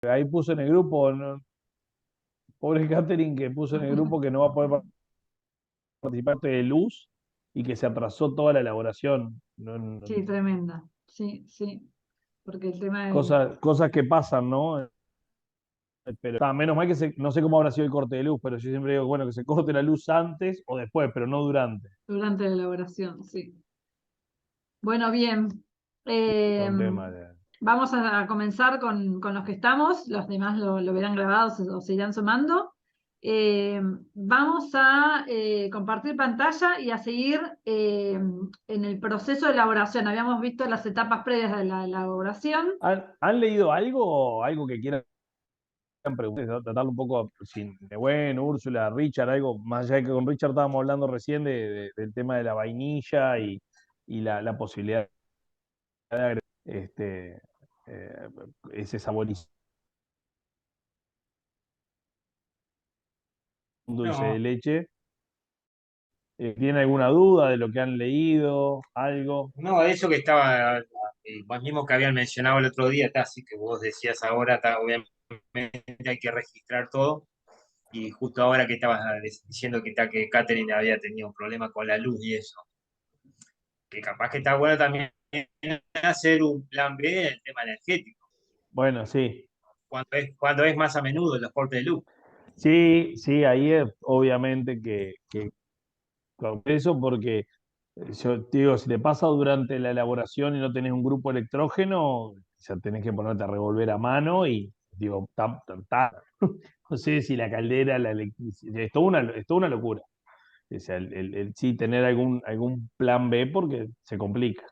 ahí puso en el grupo, pobre Catherine que puso en el grupo que no va a poder participar de luz y que se atrasó toda la elaboración. Sí, tremenda. Sí, sí. Porque el tema de Cosas que pasan, ¿no? Pero menos mal que no sé cómo habrá sido el corte de luz, pero yo siempre digo, bueno, que se corte la luz antes o después, pero no durante. durante la elaboración, sí. Bueno, bien. Todo Eh, un tema de... Vamos a comenzar con los que estamos. Los demás lo verán grabados o se irán sumando. Vamos a compartir pantalla y a seguir en el proceso de elaboración. Habíamos visto las etapas previas de la elaboración. ¿Han leído algo? Algo que quieran preguntar, ¿no? Tratarlo un poco sin de bueno, Úrsula, Richard, algo, más allá de que con Richard estábamos hablando recién del tema de la vainilla y la posibilidad de agregar eh, ese saborizante dulce de No, leche. ¿Tienen alguna duda de lo que han leído? ¿Algo? no, eso que estaba, vos mismo que habían mencionado el otro día, así que vos decías ahora, obviamente hay que registrar todo, y justo ahora que estabas diciendo que Catherine había tenido un problema con la luz y eso, que capaz que está bueno también hacer un plan B en el tema energético, Bueno, sí. cuando es más a menudo los cortes de luz. Sí, sí, ahí es obviamente que con eso porque yo te digo, si te pasa durante la elaboración y no tenés un grupo electrógeno, ya tenés que ponerte a revolver a mano y digo, no sé si la caldera, la electricidad, es toda una locura. O sea, sí tener algún plan B porque se complica.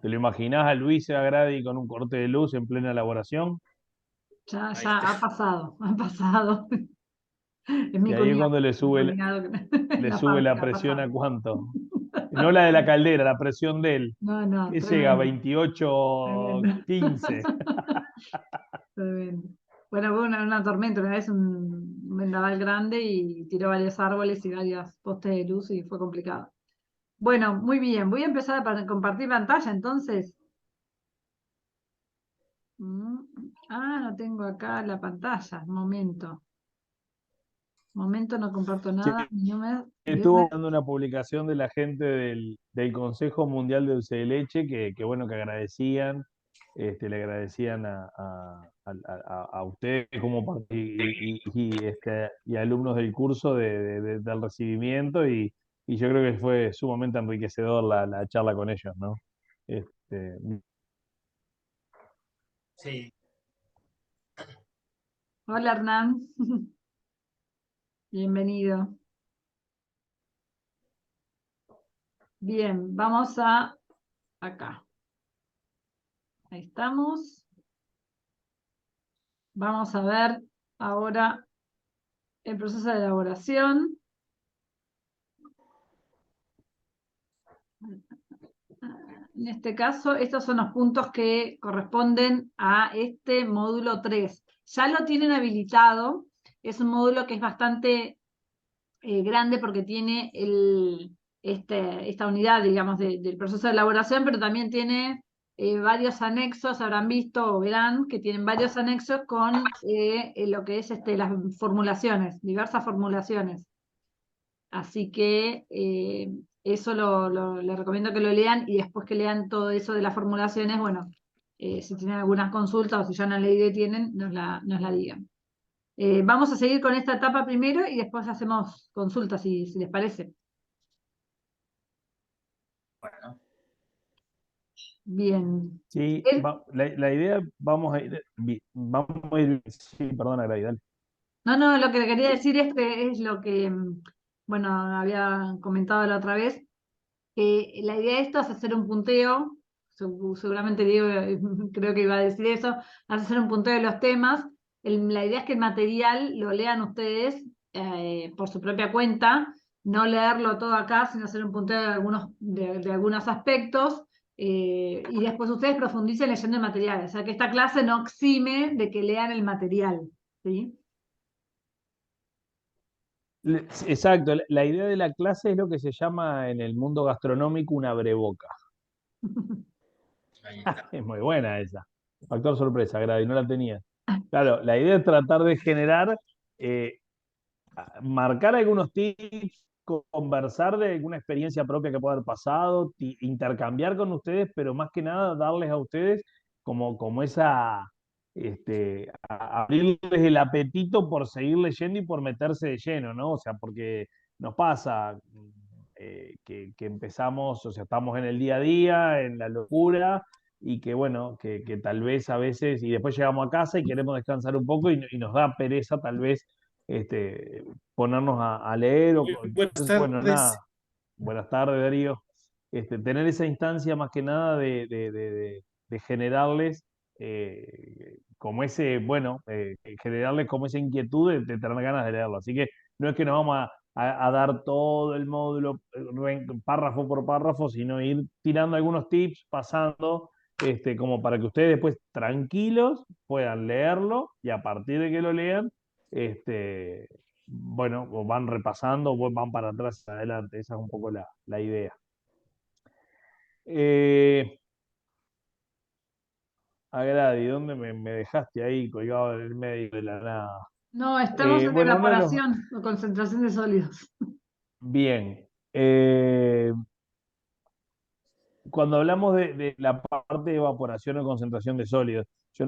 ¿Te lo imaginás a Luis Agradi con un corte de luz en plena elaboración? Ya, Ahí ya está. ha pasado, ha pasado. Es Y mi ahí es cuñado, cuando mi cuñado que en le la sube la fábrica ha presión a pasado. cuánto. No la de la caldera, la presión de él. No, no, Que llega a tremendo, 28, tremendo. 15. Tremendo. Bueno, hubo una tormenta, una vez un vendaval grande y tiró varios árboles y varios postes de luz y fue complicado. Bueno, muy bien, voy a empezar a compartir pantalla entonces. Mm, no tengo acá la pantalla. Momento. Momento, no comparto Sí, nada. Mi número. estuvo dando una publicación de la gente del Consejo Mundial de Dulce de Leche que bueno, que agradecían, le agradecían a ustedes como y alumnos del curso del recibimiento y yo creo que fue sumamente enriquecedor la charla con ellos, ¿no? Este, Sí, Hola Hernán, bienvenido. Bien, vamos a acá. Ahí estamos. Vamos a ver ahora el proceso de elaboración. En este caso, estos son los puntos que corresponden a este módulo 3. Ya lo tienen habilitado. Es un módulo que es bastante grande porque tiene esta unidad, digamos, del proceso de elaboración, pero también tiene varios anexos, habrán visto o verán que tienen varios anexos con lo que es las formulaciones, diversas formulaciones. Así que eso les recomiendo que lo lean y después que lean todo eso de las formulaciones, bueno, si tienen algunas consultas o si ya no han leído y tienen, nos la digan. Vamos a seguir con esta etapa primero y después hacemos consultas, si les parece. bueno. Bien. sí, El- la idea, vamos a ir, sí, perdona, Gray, dale. no, no, lo que le quería decir es lo que, bueno, había comentado la otra vez, que la idea de esto es hacer un punteo, seguramente Diego creo que iba a decir eso, hacer un punteo de los temas. La idea es que el material lo lean ustedes por su propia cuenta, no leerlo todo acá, sino hacer un punteo de algunos aspectos, y después ustedes profundicen leyendo el material. O sea, que esta clase no exime de que lean el material, ¿sí? Exacto, la idea de la clase es lo que se llama en el mundo gastronómico una breboca. Ahí está. Es muy buena esa. Factor sorpresa, Grady, no la tenía. Claro, la idea es tratar de generar, eh, marcar algunos tips, conversar de alguna experiencia propia que pueda haber pasado, intercambiar con ustedes, pero más que nada darles a ustedes como esa, abrirles el apetito por seguir leyendo y por meterse de lleno, ¿no? O sea, porque nos pasa que empezamos, o sea, estamos en el día a día, en la locura, y que bueno, que tal vez a veces, y después llegamos a casa y queremos descansar un poco y nos da pereza tal vez este, ponernos a leer. Buenas Entonces, bueno, tardes. nada, buenas tardes, Darío. Tener esa instancia más que nada de generarles como ese, bueno, generarles como esa inquietud de tener ganas de leerlo. Así que no es que nos vamos a dar todo el módulo párrafo por párrafo, sino ir tirando algunos tips, pasando, como para que ustedes después tranquilos puedan leerlo y a partir de que lo lean, este, bueno, o van repasando o van para atrás y adelante. Esa es un poco la idea. Agradi, ¿dónde me dejaste ahí colgado en el medio de la nada? No, estamos en Bueno, uno de los... evaporación o concentración de sólidos. Bien. Cuando hablamos de la parte de evaporación o concentración de sólidos, yo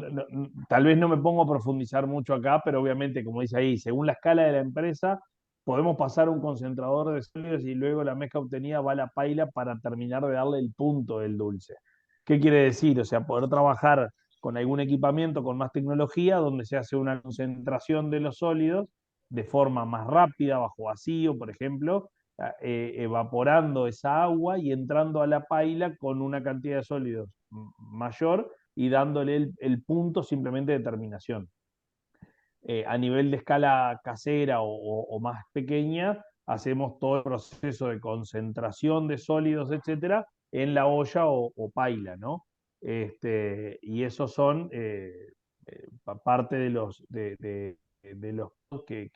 tal vez no me pongo a profundizar mucho acá, pero obviamente, como dice ahí, según la escala de la empresa, podemos pasar un concentrador de sólidos y luego la mezcla obtenida va a la paila para terminar de darle el punto del dulce. ¿Qué quiere decir? O sea, poder trabajar con algún equipamiento, con más tecnología, donde se hace una concentración de los sólidos de forma más rápida, bajo vacío, por ejemplo, evaporando esa agua y entrando a la paila con una cantidad de sólidos mayor y dándole el punto simplemente de terminación. A nivel de escala casera o más pequeña, hacemos todo el proceso de concentración de sólidos, etcétera, en la olla o paila, ¿no? Y esos son parte de los que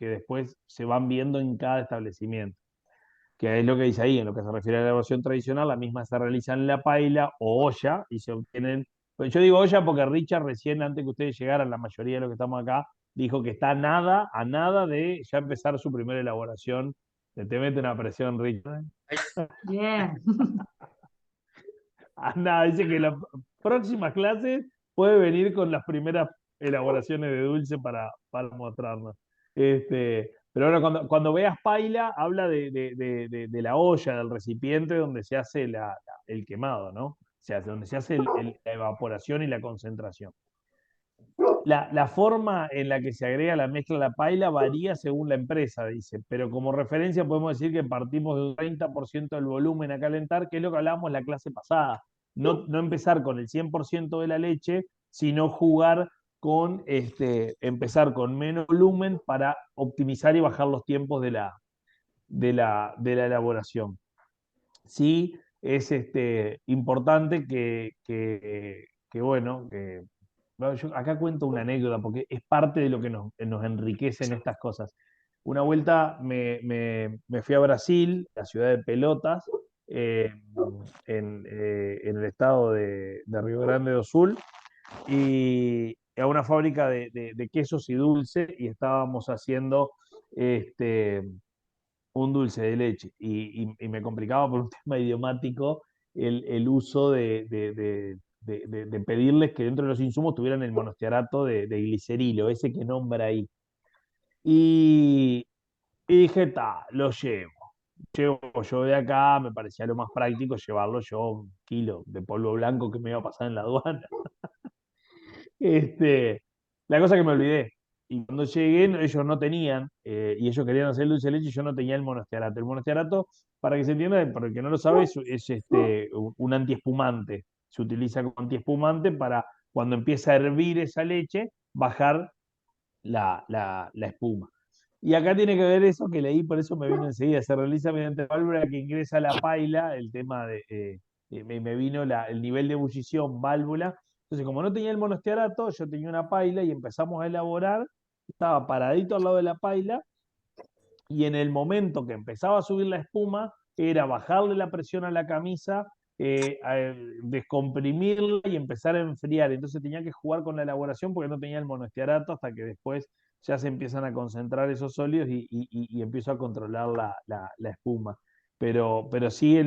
después se van viendo en cada establecimiento, que es lo que dice ahí, en lo que se refiere a la elaboración tradicional, la misma se realiza en la paila o olla y se obtienen. Pues yo digo olla porque Richard recién, antes que ustedes llegaran, la mayoría de los que estamos acá, dijo que está a nada de ya empezar su primera elaboración. Te mete una presión, Richard. Bien. A nada, dice que las próximas clases puede venir con las primeras elaboraciones de dulce para mostrarnos. Pero bueno, cuando veas paila, habla de la olla, del recipiente donde se hace el quemado, ¿no? O sea, donde se hace la evaporación y la concentración. La forma en la que se agrega la mezcla a la paila varía según la empresa, dice, pero como referencia podemos decir que partimos de un 30% del volumen a calentar, que es lo que hablábamos en la clase pasada. No empezar con el 100% de la leche, sino jugar con empezar con menos volumen para optimizar y bajar los tiempos de la elaboración. Sí, es importante bueno, bueno, yo acá cuento una anécdota porque es parte de lo que nos enriquece en estas cosas. Una vuelta me fui a Brasil, la ciudad de Pelotas, eh, en el estado de Río Grande do Sul, y a una fábrica de quesos y dulces, y estábamos haciendo este, un dulce de leche. Y me complicaba por un tema idiomático el uso de pedirles que dentro de los insumos tuvieran el monostiarato de glicerilo, ese que nombra ahí. Y, y dije, lo llevo. Llevo yo de acá, me parecía lo más práctico llevarlo yo, 1 kilo de polvo blanco que me iba a pasar en la aduana. Este, la cosa que me olvidé. Y cuando llegué, ellos no tenían, y ellos querían hacer dulce de leche, y yo no tenía el monostiarato. El monostiarato, para que se entienda, para el que no lo sabe, es un antiespumante. Se utiliza como antiespumante para cuando empieza a hervir esa leche, bajar la espuma. Y acá tiene que ver eso que leí, por eso me vino enseguida. Se realiza mediante válvula que ingresa a la paila, el tema me vino el nivel de ebullición, válvula. Entonces, como no tenía el monostiarato, yo tenía una paila y empezamos a elaborar. Estaba paradito al lado de la paila y en el momento que empezaba a subir la espuma, era bajarle la presión a la camisa descomprimirla y empezar a enfriar. Entonces tenía que jugar con la elaboración porque no tenía el monoestiarato hasta que después ya se empiezan a concentrar esos sólidos y empiezo a controlar la espuma. Pero sí,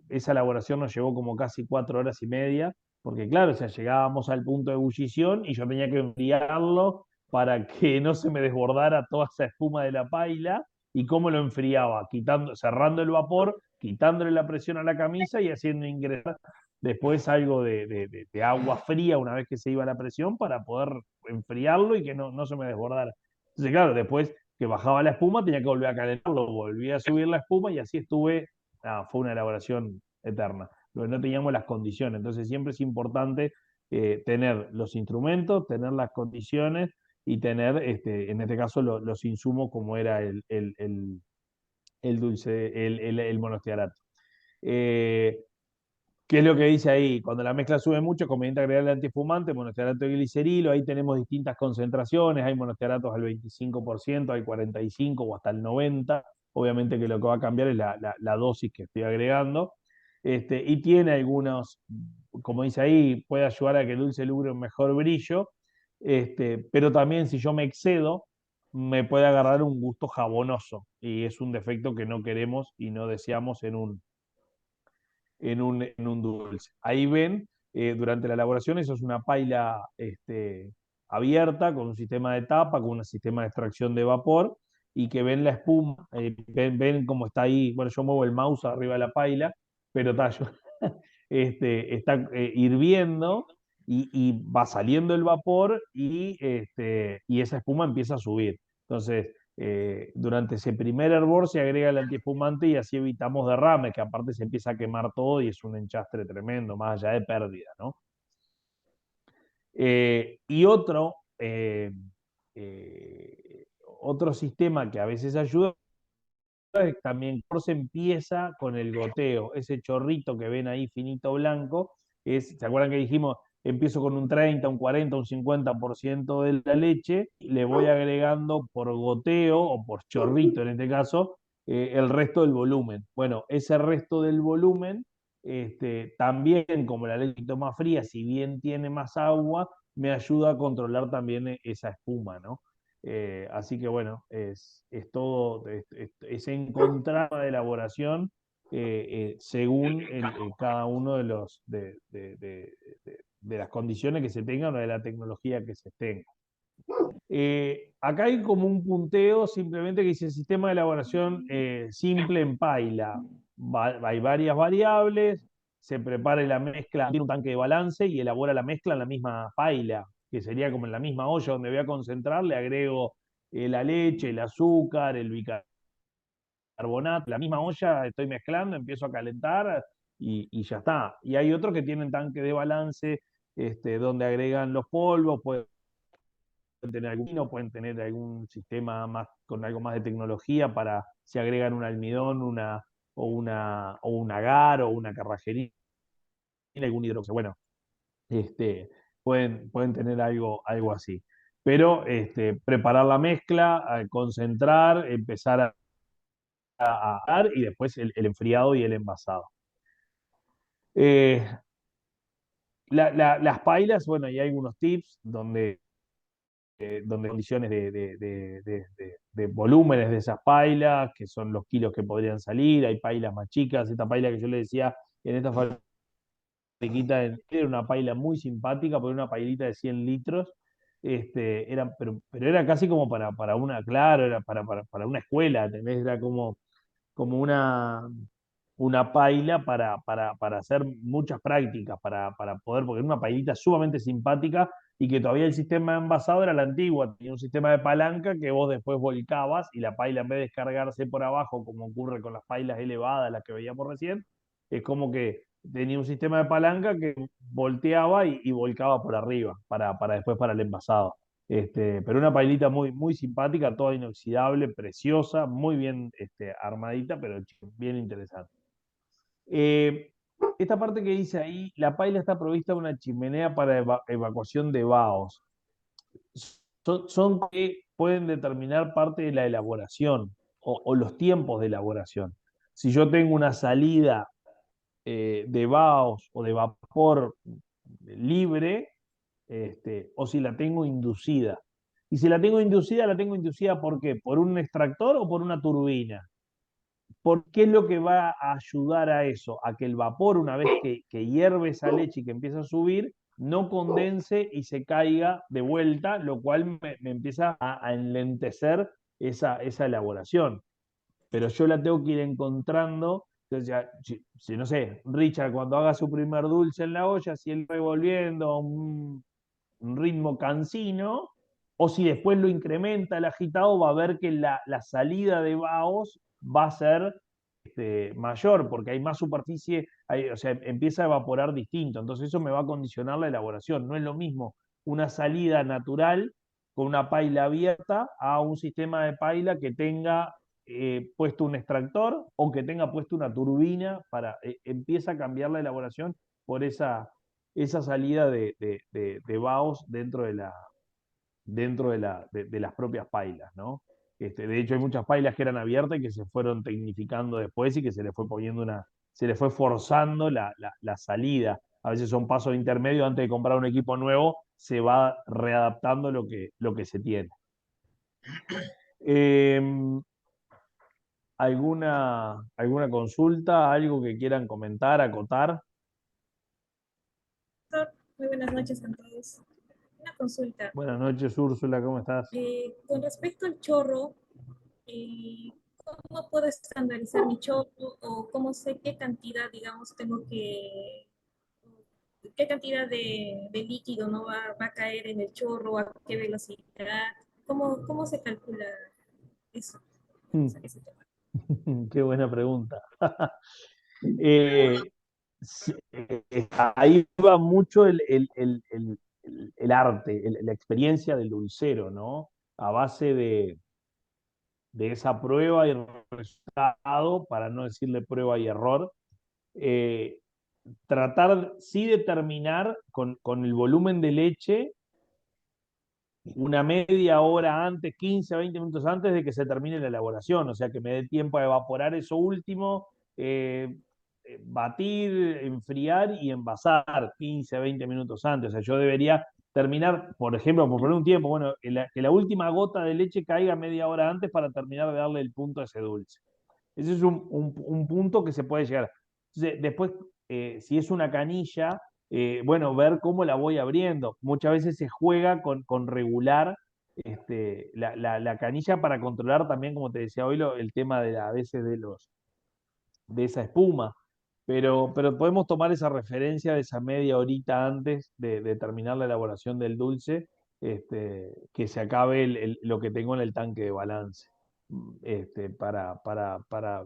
esa elaboración nos llevó como casi 4 horas y media, porque claro, o sea, llegábamos al punto de ebullición y yo tenía que enfriarlo para que no se me desbordara toda esa espuma de la paila. ¿Y cómo lo enfriaba? Cerrando el vapor, quitándole la presión a la camisa y haciendo ingresar después algo de agua fría una vez que se iba la presión para poder enfriarlo y que no se me desbordara. Entonces, claro, después que bajaba la espuma tenía que volver a calentarlo, volvía a subir la espuma y así estuve. Fue una elaboración eterna, pero no teníamos las condiciones. Entonces siempre es importante tener los instrumentos, tener las condiciones y tener, en este caso, los insumos como era el dulce, el monostiarato. ¿Qué es lo que dice ahí? Cuando la mezcla sube mucho, conveniente agregar el antiespumante, monostearato de glicerilo. Ahí tenemos distintas concentraciones. Hay monostearatos al 25%, hay 45% o hasta el 90%. Obviamente que lo que va a cambiar es la dosis que estoy agregando. Y tiene algunos, como dice ahí, puede ayudar a que el dulce logre un mejor brillo. Pero también si yo me excedo, me puede agarrar un gusto jabonoso. Y es un defecto que no queremos y no deseamos en un dulce. Ahí ven, durante la elaboración, eso es una paila abierta con un sistema de tapa, con un sistema de extracción de vapor, y que ven la espuma, ven cómo está ahí. Bueno, yo muevo el mouse arriba de la paila, pero está hirviendo y va saliendo el vapor y esa espuma empieza a subir. Entonces, durante ese primer hervor se agrega el antiespumante y así evitamos derrame, que aparte se empieza a quemar todo y es un enchastre tremendo, más allá de pérdida, ¿no? Y otro sistema que a veces ayuda también se empieza con el goteo, ese chorrito que ven ahí finito blanco, ¿se acuerdan que dijimos? Empiezo con un 30, un 40, un 50% de la leche, y le voy agregando por goteo o por chorrito en este caso, el resto del volumen. Bueno, ese resto del volumen, también como la leche más fría, si bien tiene más agua, me ayuda a controlar también esa espuma, ¿no? Así que bueno, es todo, es encontrar la elaboración según cada uno de las condiciones que se tengan o de la tecnología que se tenga. Acá hay como un punteo simplemente que dice sistema de elaboración simple en paila. Hay varias variables, se prepara la mezcla, tiene un tanque de balance y elabora la mezcla en la misma paila, que sería como en la misma olla donde voy a concentrar, le agrego la leche, el azúcar, el bicarbonato, la misma olla estoy mezclando, empiezo a calentar y ya está. Y hay otros que tienen tanque de balance donde agregan los polvos, pueden tener algún sistema más con algo más de tecnología para si agregan un almidón, o un agar o una carrajerina, algún hidróxido. Bueno, pueden tener algo así. Pero preparar la mezcla, concentrar, empezar a dar y después el enfriado y el envasado. Las pailas, bueno, y hay algunos tips donde condiciones de volúmenes de esas pailas, que son los kilos que podrían salir. Hay pailas más chicas. Esta paila que yo le decía en esta fabriquita era una paila muy simpática, porque era una pailita de 100 litros. Pero era casi como para una, claro, era para una escuela, ¿entendés? Era como una paila para hacer muchas prácticas, para poder, porque era una pailita sumamente simpática y que todavía el sistema envasado era la antigua, tenía un sistema de palanca que vos después volcabas y la paila en vez de descargarse por abajo, como ocurre con las pailas elevadas, las que veíamos recién, es como que tenía un sistema de palanca que volteaba y volcaba por arriba para después para el envasado. Pero una pailita muy, muy simpática, toda inoxidable, preciosa, muy bien armadita, pero bien interesante. Eh, Esta parte que dice ahí, la paila está provista de una chimenea para evacuación de vaos. Son que pueden determinar parte de la elaboración o los tiempos de elaboración. si yo tengo una salida de vaos o de vapor libre, o si la tengo inducida. Y si la tengo inducida ¿por qué? ¿Por un extractor o por una turbina? ¿Por qué es lo que va a ayudar a eso? A que el vapor, una vez que hierve esa leche y que empieza a subir, no condense y se caiga de vuelta, lo cual me empieza a enlentecer esa elaboración. Pero yo la tengo que ir encontrando. Entonces, ya, si no sé, Richard, cuando haga su primer dulce en la olla, si él va volviendo a un ritmo cansino, o si después lo incrementa el agitado, va a ver que la salida de vaos va a ser mayor, porque hay más superficie, o sea, empieza a evaporar distinto. Entonces eso me va a condicionar la elaboración. No es lo mismo una salida natural con una paila abierta a un sistema de paila que tenga puesto un extractor o que tenga puesto una turbina empieza a cambiar la elaboración por esa salida de vaos dentro de las propias pailas, ¿no? De hecho, hay muchas pailas que eran abiertas y que se fueron tecnificando después y que se le fue forzando la salida. A veces son pasos intermedios antes de comprar un equipo nuevo, se va readaptando lo que se tiene. ¿Alguna consulta? ¿Algo que quieran comentar, acotar? Muy buenas noches a todos. Una consulta. Buenas noches, Úrsula, ¿cómo estás? Con respecto al chorro, eh, ¿cómo puedo estandarizar mi chorro o cómo sé qué cantidad, digamos, qué cantidad de líquido no va a caer en el chorro, a qué velocidad? ¿Cómo se calcula eso? Ese tema. Qué buena pregunta. Eh, Ahí va mucho el arte, la experiencia del dulcero, ¿no? A base de esa prueba y resultado, para no decirle prueba y error, eh, tratar sí de terminar con el volumen de leche una media hora antes, 15, 20 minutos antes de que se termine la elaboración, o sea, que me dé tiempo a evaporar eso último, batir, enfriar y envasar 15, 20 minutos antes. O sea, yo debería terminar, por ejemplo, por poner un tiempo, bueno, que la última gota de leche caiga media hora antes para terminar de darle el punto a ese dulce. Ese es un punto que se puede llegar. Entonces, después, si es una canilla, bueno, ver cómo la voy abriendo. Muchas veces se juega con regular la canilla para controlar también, como te decía hoy, el tema a veces de esa espuma. Pero podemos tomar esa referencia de esa media horita antes de terminar la elaboración del dulce, que se acabe lo que tengo en el tanque de balance.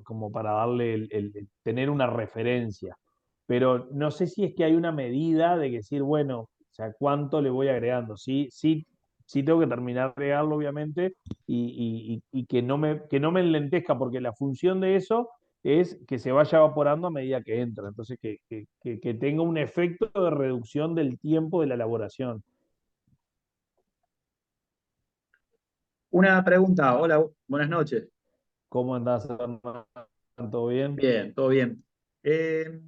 Como para darle tener una referencia. Pero no sé si es que hay una medida de decir, bueno, o sea, cuánto le voy agregando. Sí, sí, sí tengo que terminar de agregarlo, obviamente, y que no me enlentezca, porque la función de eso es que se vaya evaporando a medida que entra. Entonces, que tenga un efecto de reducción del tiempo de la elaboración. Una pregunta, hola, buenas noches. ¿Cómo andás, Hernán? ¿Todo bien? Bien, todo bien. Eh,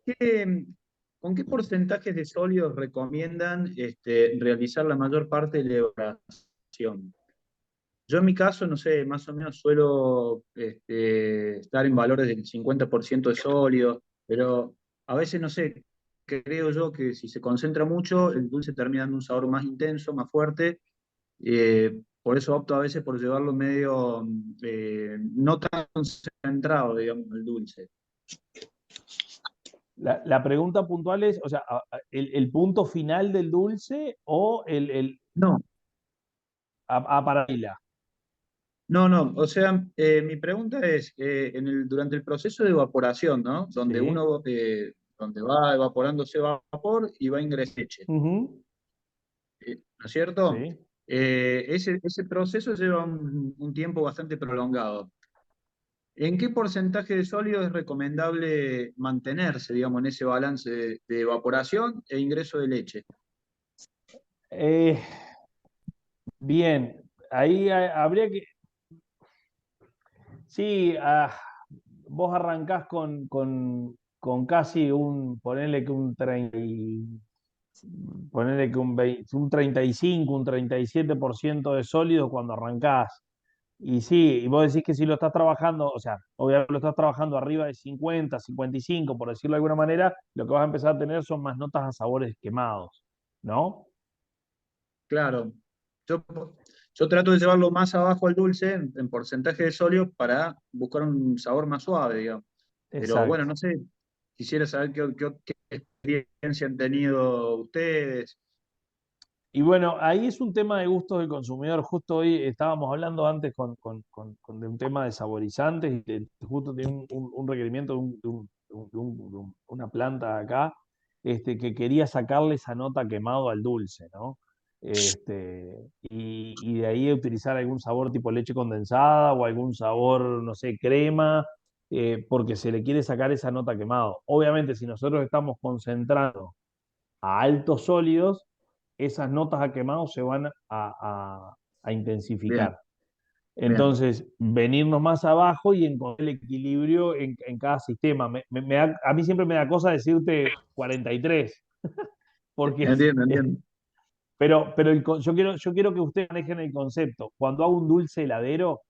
¿qué- ¿Con qué porcentajes de sólidos recomiendan realizar la mayor parte de la elaboración? Yo en mi caso, no sé, más o menos suelo estar en valores del 50% de sólidos, pero a veces, no sé, creo yo que si se concentra mucho, el dulce termina dando un sabor más intenso, más fuerte. Por eso opto a veces por llevarlo medio, no tan concentrado, digamos, el dulce. La pregunta puntual es, o sea, el punto final del dulce o No, para Paila. no, o sea, mi pregunta es, durante el proceso de evaporación, ¿no? Donde Sí. donde va evaporándose vapor y va ingresando leche, Ujú. ¿no es cierto? Sí. Ese proceso lleva un tiempo bastante prolongado. ¿En qué porcentaje de sólido es recomendable mantenerse, digamos, en ese balance de evaporación e ingreso de leche? Eh, Bien, ahí habría que. Sí, vos arrancás con casi ponele que un 30, ponele que un 35, un 37% de sólidos cuando arrancás. Y sí, y vos decís que si lo estás trabajando, o sea, obviamente lo estás trabajando arriba de 50, 55, por decirlo de alguna manera, lo que vas a empezar a tener son más notas a sabores quemados, ¿no? Claro. Yo, yo trato de llevarlo más abajo al dulce en porcentaje de sólido para buscar un sabor más suave, digamos. Pero bueno, Exacto. no sé, quisiera saber qué experiencia han tenido ustedes. Y bueno, ahí es un tema de gustos del consumidor. Justo hoy estábamos hablando antes de un tema de saborizantes y justo tenía un requerimiento de una planta acá que quería sacarle esa nota quemado al dulce, ¿no? Y de ahí utilizar algún sabor tipo leche condensada o algún sabor, no sé, crema, porque se le quiere sacar esa nota quemado. Obviamente, si nosotros estamos concentrando a altos sólidos, esas notas a quemado se van a Bien, intensificar. bien. Entonces, venirnos más abajo y encontrar el equilibrio en cada sistema. A mí siempre me da cosa decirte 43, porque, Entiendo, entiendo. pero yo quiero que ustedes manejen el concepto. Cuando hago un dulce heladero,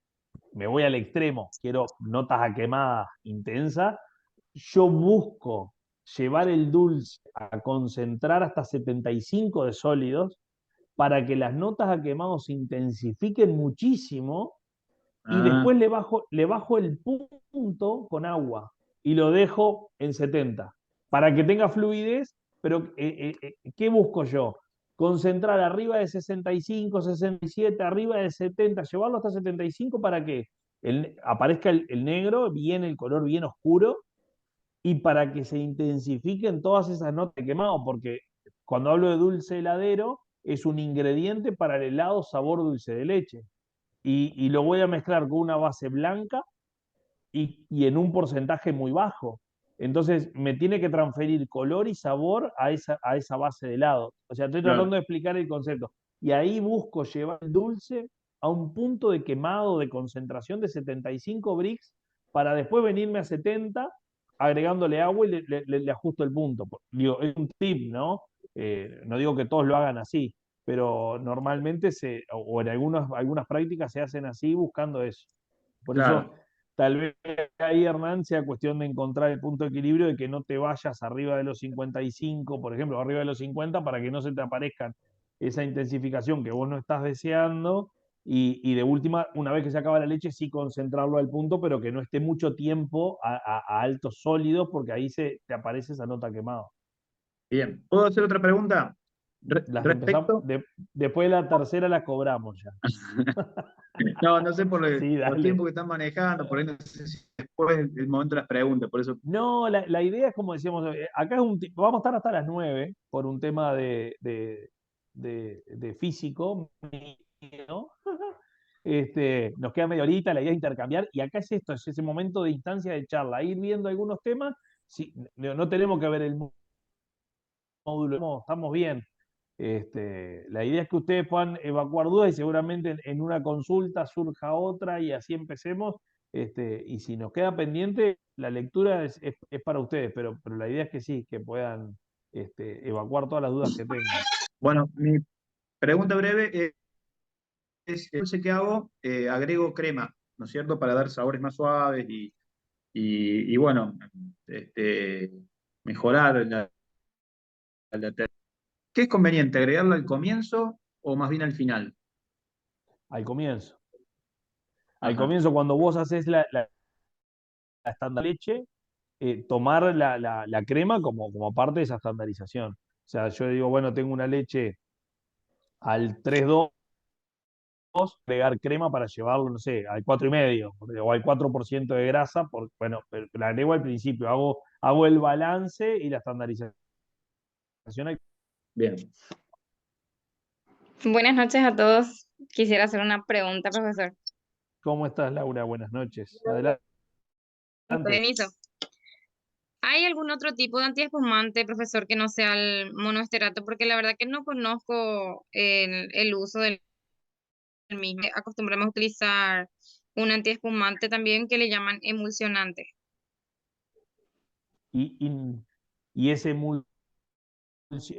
me voy al extremo, quiero notas a quemadas intensas, yo busco llevar el dulce a concentrar hasta 75 de sólidos para que las notas a quemado se intensifiquen muchísimo y Ah, después le bajo el punto con agua y lo dejo en 70 para que tenga fluidez, pero ¿qué busco yo? Concentrar arriba de 65, 67, arriba de 70, llevarlo hasta 75 para que aparezca el negro, bien el color bien oscuro, y para que se intensifiquen todas esas notas de quemado, porque cuando hablo de dulce heladero, es un ingrediente para el helado sabor dulce de leche. Y lo voy a mezclar con una base blanca y en un porcentaje muy bajo. Entonces me tiene que transferir color y sabor a esa base de helado. O sea, estoy claro, tratando de explicar el concepto. Y ahí busco llevar el dulce a un punto de quemado, de concentración de 75 Brix, para después venirme a 70, agregándole agua y le ajusto el punto. Digo, es un tip, ¿no? No digo que todos lo hagan así, pero normalmente o en algunas prácticas se hacen así buscando eso. Por eso, claro. tal vez ahí, Hernán, sea cuestión de encontrar el punto de equilibrio de que no te vayas arriba de los 55, por ejemplo, arriba de los 50, para que no se te aparezcan esa intensificación que vos no estás deseando. Y de última, una vez que se acaba la leche, sí concentrarlo al punto, pero que no esté mucho tiempo a altos sólidos, porque ahí te aparece esa nota quemada. Bien. ¿Puedo hacer otra pregunta? Las empezamos, Respecto. después de la tercera la cobramos ya. No, no sé por Sí, los dale. tiempos que están manejando, por ahí no sé si después el momento de las preguntas, por eso. No, la idea es como decíamos, acá vamos a estar hasta las 9 por un tema de físico, ¿no? Nos queda media horita, la idea es intercambiar, y acá es esto, es ese momento de instancia de charla, ir viendo algunos temas, no tenemos que ver el módulo, estamos bien. La idea es que ustedes puedan evacuar dudas y seguramente en una consulta surja otra y así empecemos. Y si nos queda pendiente, la lectura es para ustedes, pero la idea es que sí, que puedan evacuar todas las dudas que tengan. Bueno, mi pregunta breve es, el dulce que hago, agrego crema, ¿no es cierto? Para dar sabores más suaves y bueno, este, mejorar ¿Qué es conveniente, agregarla al comienzo o más bien al final? Al comienzo. Al Ajá, comienzo, cuando vos haces la estándar leche, tomar la crema como parte de esa estandarización. O sea, yo digo, bueno, tengo una leche al 3,2, agregar crema para llevarlo, no sé, al 4,5 o al 4% de grasa, bueno, pero la agrego al principio, hago el balance y la estandarización. bien. Buenas noches a todos. Quisiera hacer una pregunta, profesor. ¿Cómo estás, Laura? Buenas noches. Adelante. Permiso. ¿Hay algún otro tipo de antiespumante, profesor, que no sea el monoesterato? Porque la verdad que no conozco el uso del mismo. Acostumbramos a utilizar un antiespumante también que le llaman emulsionante. Y, y, y ese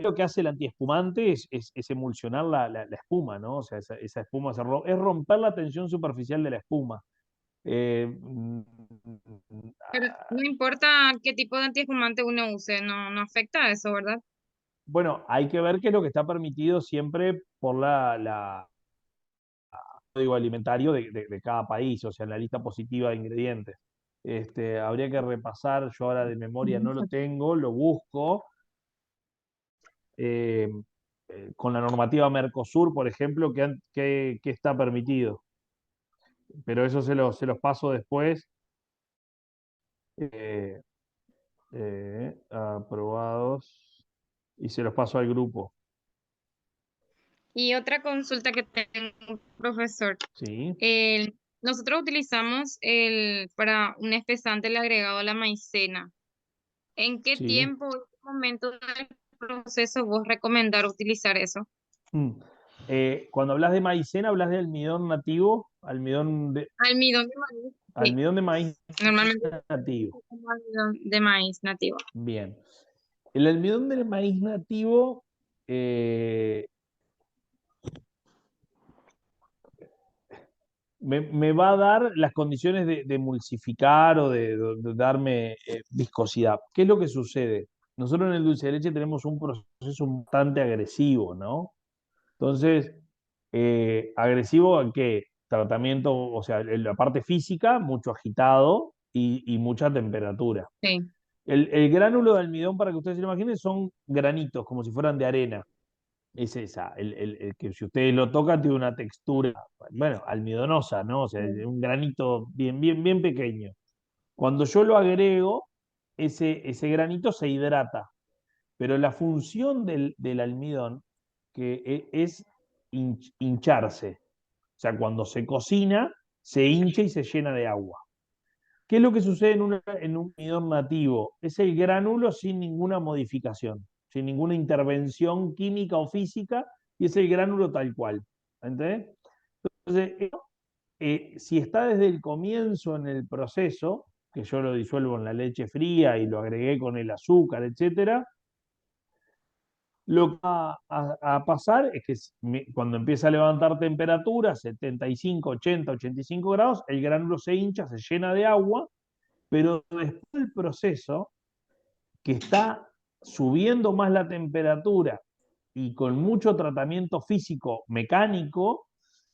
lo que hace el antiespumante es emulsionar la espuma, ¿no? O sea, esa espuma es romper la tensión superficial de la espuma. Eh, mm, Pero no importa qué tipo de antiespumante uno use, no afecta a eso, ¿verdad? bueno, hay que ver qué es lo que está permitido siempre por código alimentario de cada país, o sea, en la lista positiva de ingredientes. Habría que repasar, yo ahora de memoria no lo tengo, lo busco. eh, con la normativa Mercosur, por ejemplo, que está permitido. Pero eso se los paso después. eh, aprobados. Y se los paso al grupo. Y otra consulta que tengo, profesor. ¿Sí? Nosotros utilizamos para un espesante el agregado a la maicena. ¿En qué Sí. tiempo, en qué momento del proceso vos recomendar utilizar eso? Cuando hablas de maicena, hablas de almidón nativo, almidón Almidón de maíz, sí. almidón de maíz Normalmente nativo. como almidón de maíz nativo. Bien. El almidón del maíz nativo eh, me va a dar las condiciones de emulsificar o de darme viscosidad. ¿Qué es lo que sucede? Nosotros en el dulce de leche tenemos un proceso bastante agresivo, ¿no? Entonces, agresivo en qué? Tratamiento, o sea, en la parte física, mucho agitado y mucha temperatura. Sí. El gránulo de almidón, para que ustedes se lo imaginen, son granitos, como si fueran de arena. Es esa, el que si ustedes lo tocan tiene una textura, bueno, almidonosa, ¿no? O sea, es un granito bien pequeño. Cuando yo lo agrego, ese granito se hidrata, pero la función del almidón es hincharse. O sea, cuando se cocina, se hincha y se llena de agua. ¿Qué es lo que sucede en un almidón nativo? Es el gránulo sin ninguna modificación, sin ninguna intervención química o física, y es el gránulo tal cual. ¿Entendés? Entonces, si está desde el comienzo en el proceso, que yo lo disuelvo en la leche fría y lo agregué con el azúcar, etcétera, lo que va a pasar es que cuando empieza a levantar temperatura, 75, 80, 85 grados, el gránulo se hincha, se llena de agua, pero después del proceso, que está subiendo más la temperatura y con mucho tratamiento físico mecánico,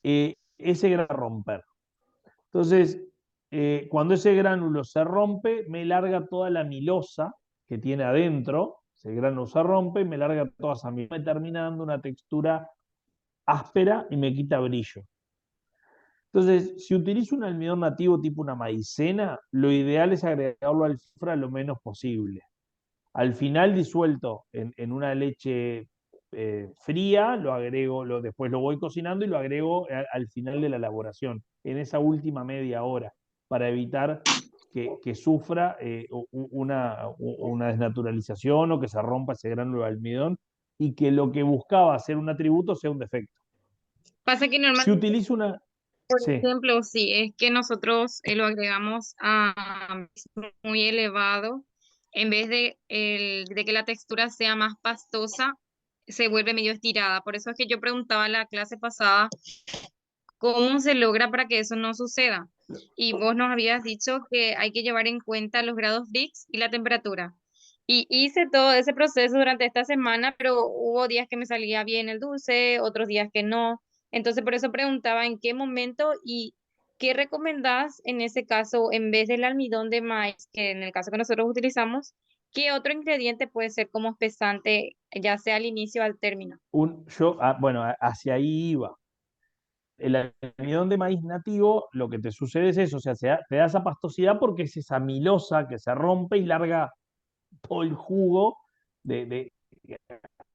ese gránulo va a romper. Entonces, cuando ese gránulo se rompe, me larga toda la milosa que tiene adentro, ese gránulo se rompe y me larga toda esa milosa, me termina dando una textura áspera y me quita brillo. Entonces, si utilizo un almidón nativo tipo una maicena, lo ideal es agregarlo al fibra lo menos posible. Al final, disuelto en una leche fría, lo agrego, después lo voy cocinando y lo agrego al final de la elaboración, en esa última media hora, para evitar que sufra una desnaturalización o que se rompa ese gránulo de almidón y que lo que buscaba ser un atributo sea un defecto. Pasa que Si normalmente, utilizo una... por Sí. ejemplo, si es que nosotros lo agregamos a muy elevado, en vez de que la textura sea más pastosa, se vuelve medio estirada. Por eso es que yo preguntaba en la clase pasada cómo se logra para que eso no suceda. Y vos nos habías dicho que hay que llevar en cuenta los grados Brix y la temperatura. Y hice todo ese proceso durante esta semana, pero hubo días que me salía bien el dulce, otros días que no. Entonces, por eso preguntaba en qué momento y qué recomendás en ese caso, en vez del almidón de maíz, que en el caso que nosotros utilizamos, qué otro ingrediente puede ser como espesante, ya sea al inicio o al término. Bueno, hacia ahí iba. El almidón de maíz nativo, lo que te sucede es eso, o sea, te da esa pastosidad porque es esa milosa que se rompe y larga todo el jugo de, de-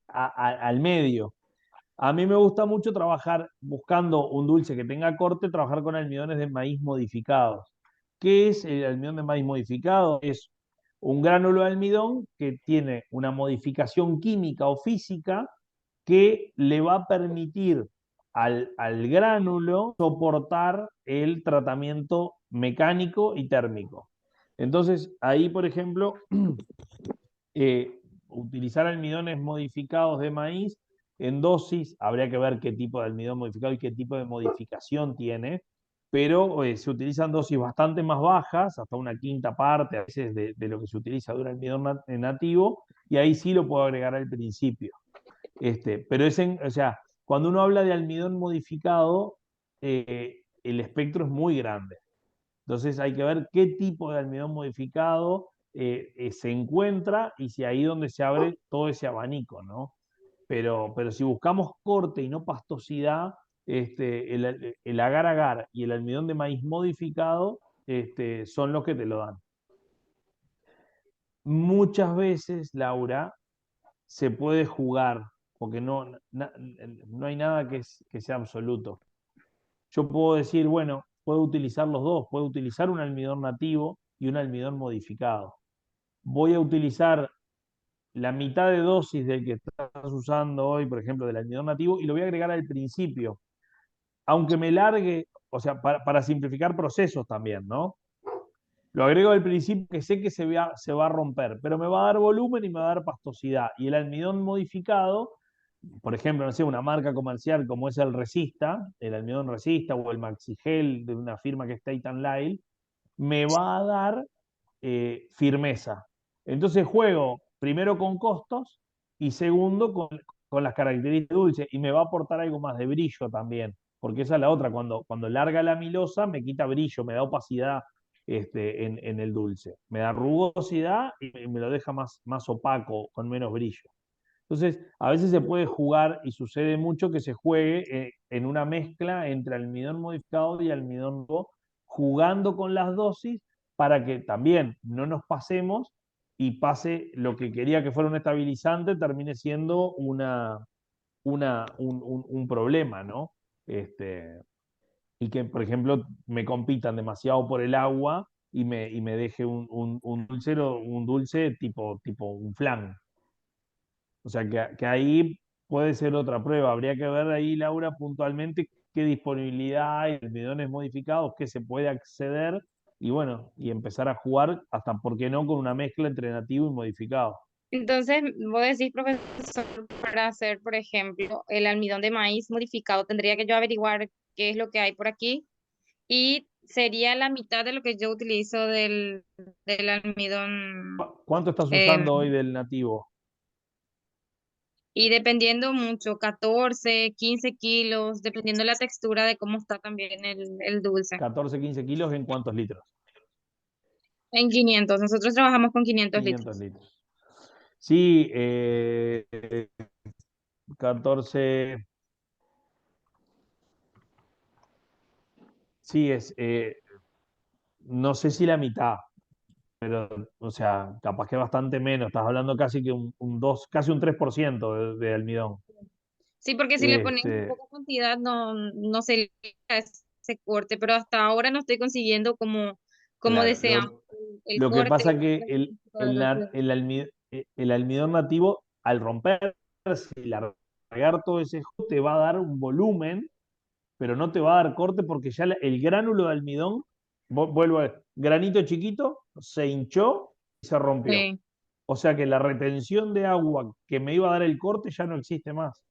al medio. A mí me gusta mucho trabajar buscando un dulce que tenga corte, trabajar con almidones de maíz modificados. ¿Qué es el almidón de maíz modificado? Es un gránulo de almidón que tiene una modificación química o física que le va a permitir al gránulo soportar el tratamiento mecánico y térmico. Entonces, ahí, por ejemplo, utilizar almidones modificados de maíz en dosis, habría que ver qué tipo de almidón modificado y qué tipo de modificación tiene, pero se utilizan dosis bastante más bajas, hasta una quinta parte a veces de lo que se utiliza de un almidón nativo, y ahí sí lo puedo agregar al principio. Pero o sea, cuando uno habla de almidón modificado, el espectro es muy grande. Entonces hay que ver qué tipo de almidón modificado se encuentra y si ahí donde se abre todo ese abanico, ¿no? Pero si buscamos corte y no pastosidad, el agar-agar y el almidón de maíz modificado son los que te lo dan. Muchas veces, Laura, se puede jugar, porque no hay nada que sea absoluto. Yo puedo decir, bueno, puedo utilizar los dos, puedo utilizar un almidón nativo y un almidón modificado. Voy a utilizar la mitad de dosis del que estás usando hoy, por ejemplo, del almidón nativo, y lo voy a agregar al principio, aunque me largue, o sea, para simplificar procesos también, ¿no? Lo agrego al principio que sé que se va a romper, pero me va a dar volumen y me va a dar pastosidad. Y el almidón modificado, por ejemplo, no sé, una marca comercial como es el Resista, el almidón Resista o el Maxigel de una firma que es Tate & Lyle, me va a dar firmeza. Entonces juego primero con costos y segundo con las características dulces y me va a aportar algo más de brillo también, porque esa es la otra, cuando larga la amilosa me quita brillo, me da opacidad en el dulce, me da rugosidad y me lo deja más opaco, con menos brillo. Entonces, a veces se puede jugar y sucede mucho que se juegue en una mezcla entre almidón modificado y almidón nuevo, jugando con las dosis para que también no nos pasemos y pase lo que quería que fuera un estabilizante, termine siendo un problema, ¿no? Y que, por ejemplo, me compitan demasiado por el agua y me deje un dulce tipo un flan. O sea que ahí puede ser otra prueba. Habría que ver ahí, Laura, puntualmente qué disponibilidad hay, almidones modificados, qué se puede acceder y bueno, y empezar a jugar hasta, ¿por qué no?, con una mezcla entre nativo y modificado. Entonces, vos decís, profesor, para hacer, por ejemplo, el almidón de maíz modificado, tendría que yo averiguar qué es lo que hay por aquí y sería la mitad de lo que yo utilizo del almidón. ¿Cuánto estás eh, usando hoy del nativo? y dependiendo mucho, 14, 15 kilos, dependiendo la textura de cómo está también el dulce. 14, 15 kilos en cuántos litros? En 500, nosotros trabajamos con 500 500 litros. litros. Sí, 14, sí, no sé si la mitad, pero, o sea, capaz que bastante menos. Estás hablando casi que casi un 3% de almidón. Sí, porque si le pones Este, poca cantidad no se le da ese corte, pero hasta ahora no estoy consiguiendo como claro, deseamos el lo que corte. pasa que La- el almidón nativo, al romperse y largar todo ese jugo, te va a dar un volumen, pero no te va a dar corte porque ya el gránulo de almidón, vuelvo a ver, granito chiquito, se hinchó y se rompió. Sí. O sea que la retención de agua que me iba a dar el corte ya no existe más.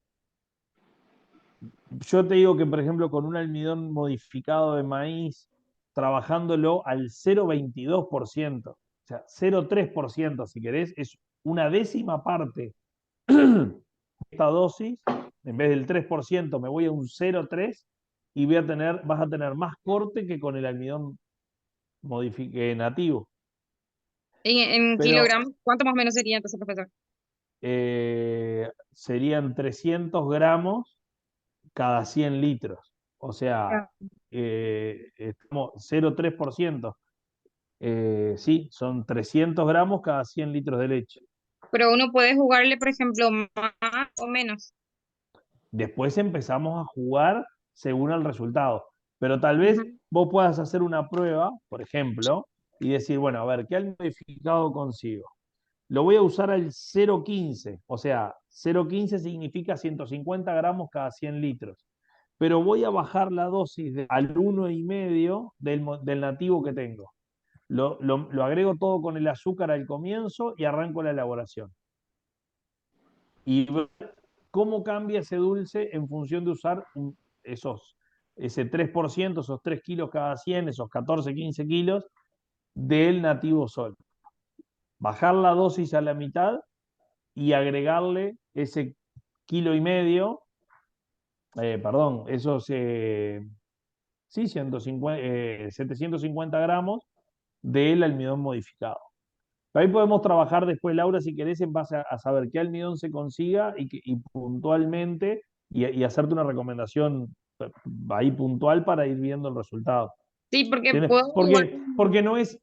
Yo te digo que, por ejemplo, con un almidón modificado de maíz, trabajándolo al 0,22%, o sea, 0,3% si querés, es una décima parte de esta dosis, en vez del 3% me voy a un 0,3 y vas a tener más corte que con el almidón nativo. En Pero kilogramos, ¿cuánto más o menos sería entonces, profesor? serían 300 gramos cada 100 litros. O sea, Ah. 0,3%. Sí, son 300 gramos cada 100 litros de leche. Pero uno puede jugarle, por ejemplo, más o menos. Después empezamos a jugar según el resultado. Pero tal vez Ujú. vos puedas hacer una prueba, por ejemplo, y decir, bueno, a ver, ¿qué modificado consigo? Lo voy a usar al 0,15, o sea, 0,15 significa 150 gramos cada 100 litros. Pero voy a bajar la dosis al 1,5 del nativo que tengo. lo agrego todo con el azúcar al comienzo y arranco la elaboración. Y ver cómo cambia ese dulce en función de usar ese 3%, esos 3 kilos cada 100, esos 14, 15 kilos del nativo sol. Bajar la dosis a la mitad y agregarle ese kilo y medio, perdón, esos 750 gramos del almidón modificado. Ahí podemos trabajar después, Laura, si querés, en base a saber qué almidón se consiga y puntualmente y hacerte una recomendación ahí puntual para ir viendo el resultado. Sí, porque ¿Entiendes? puedo jugar Porque no es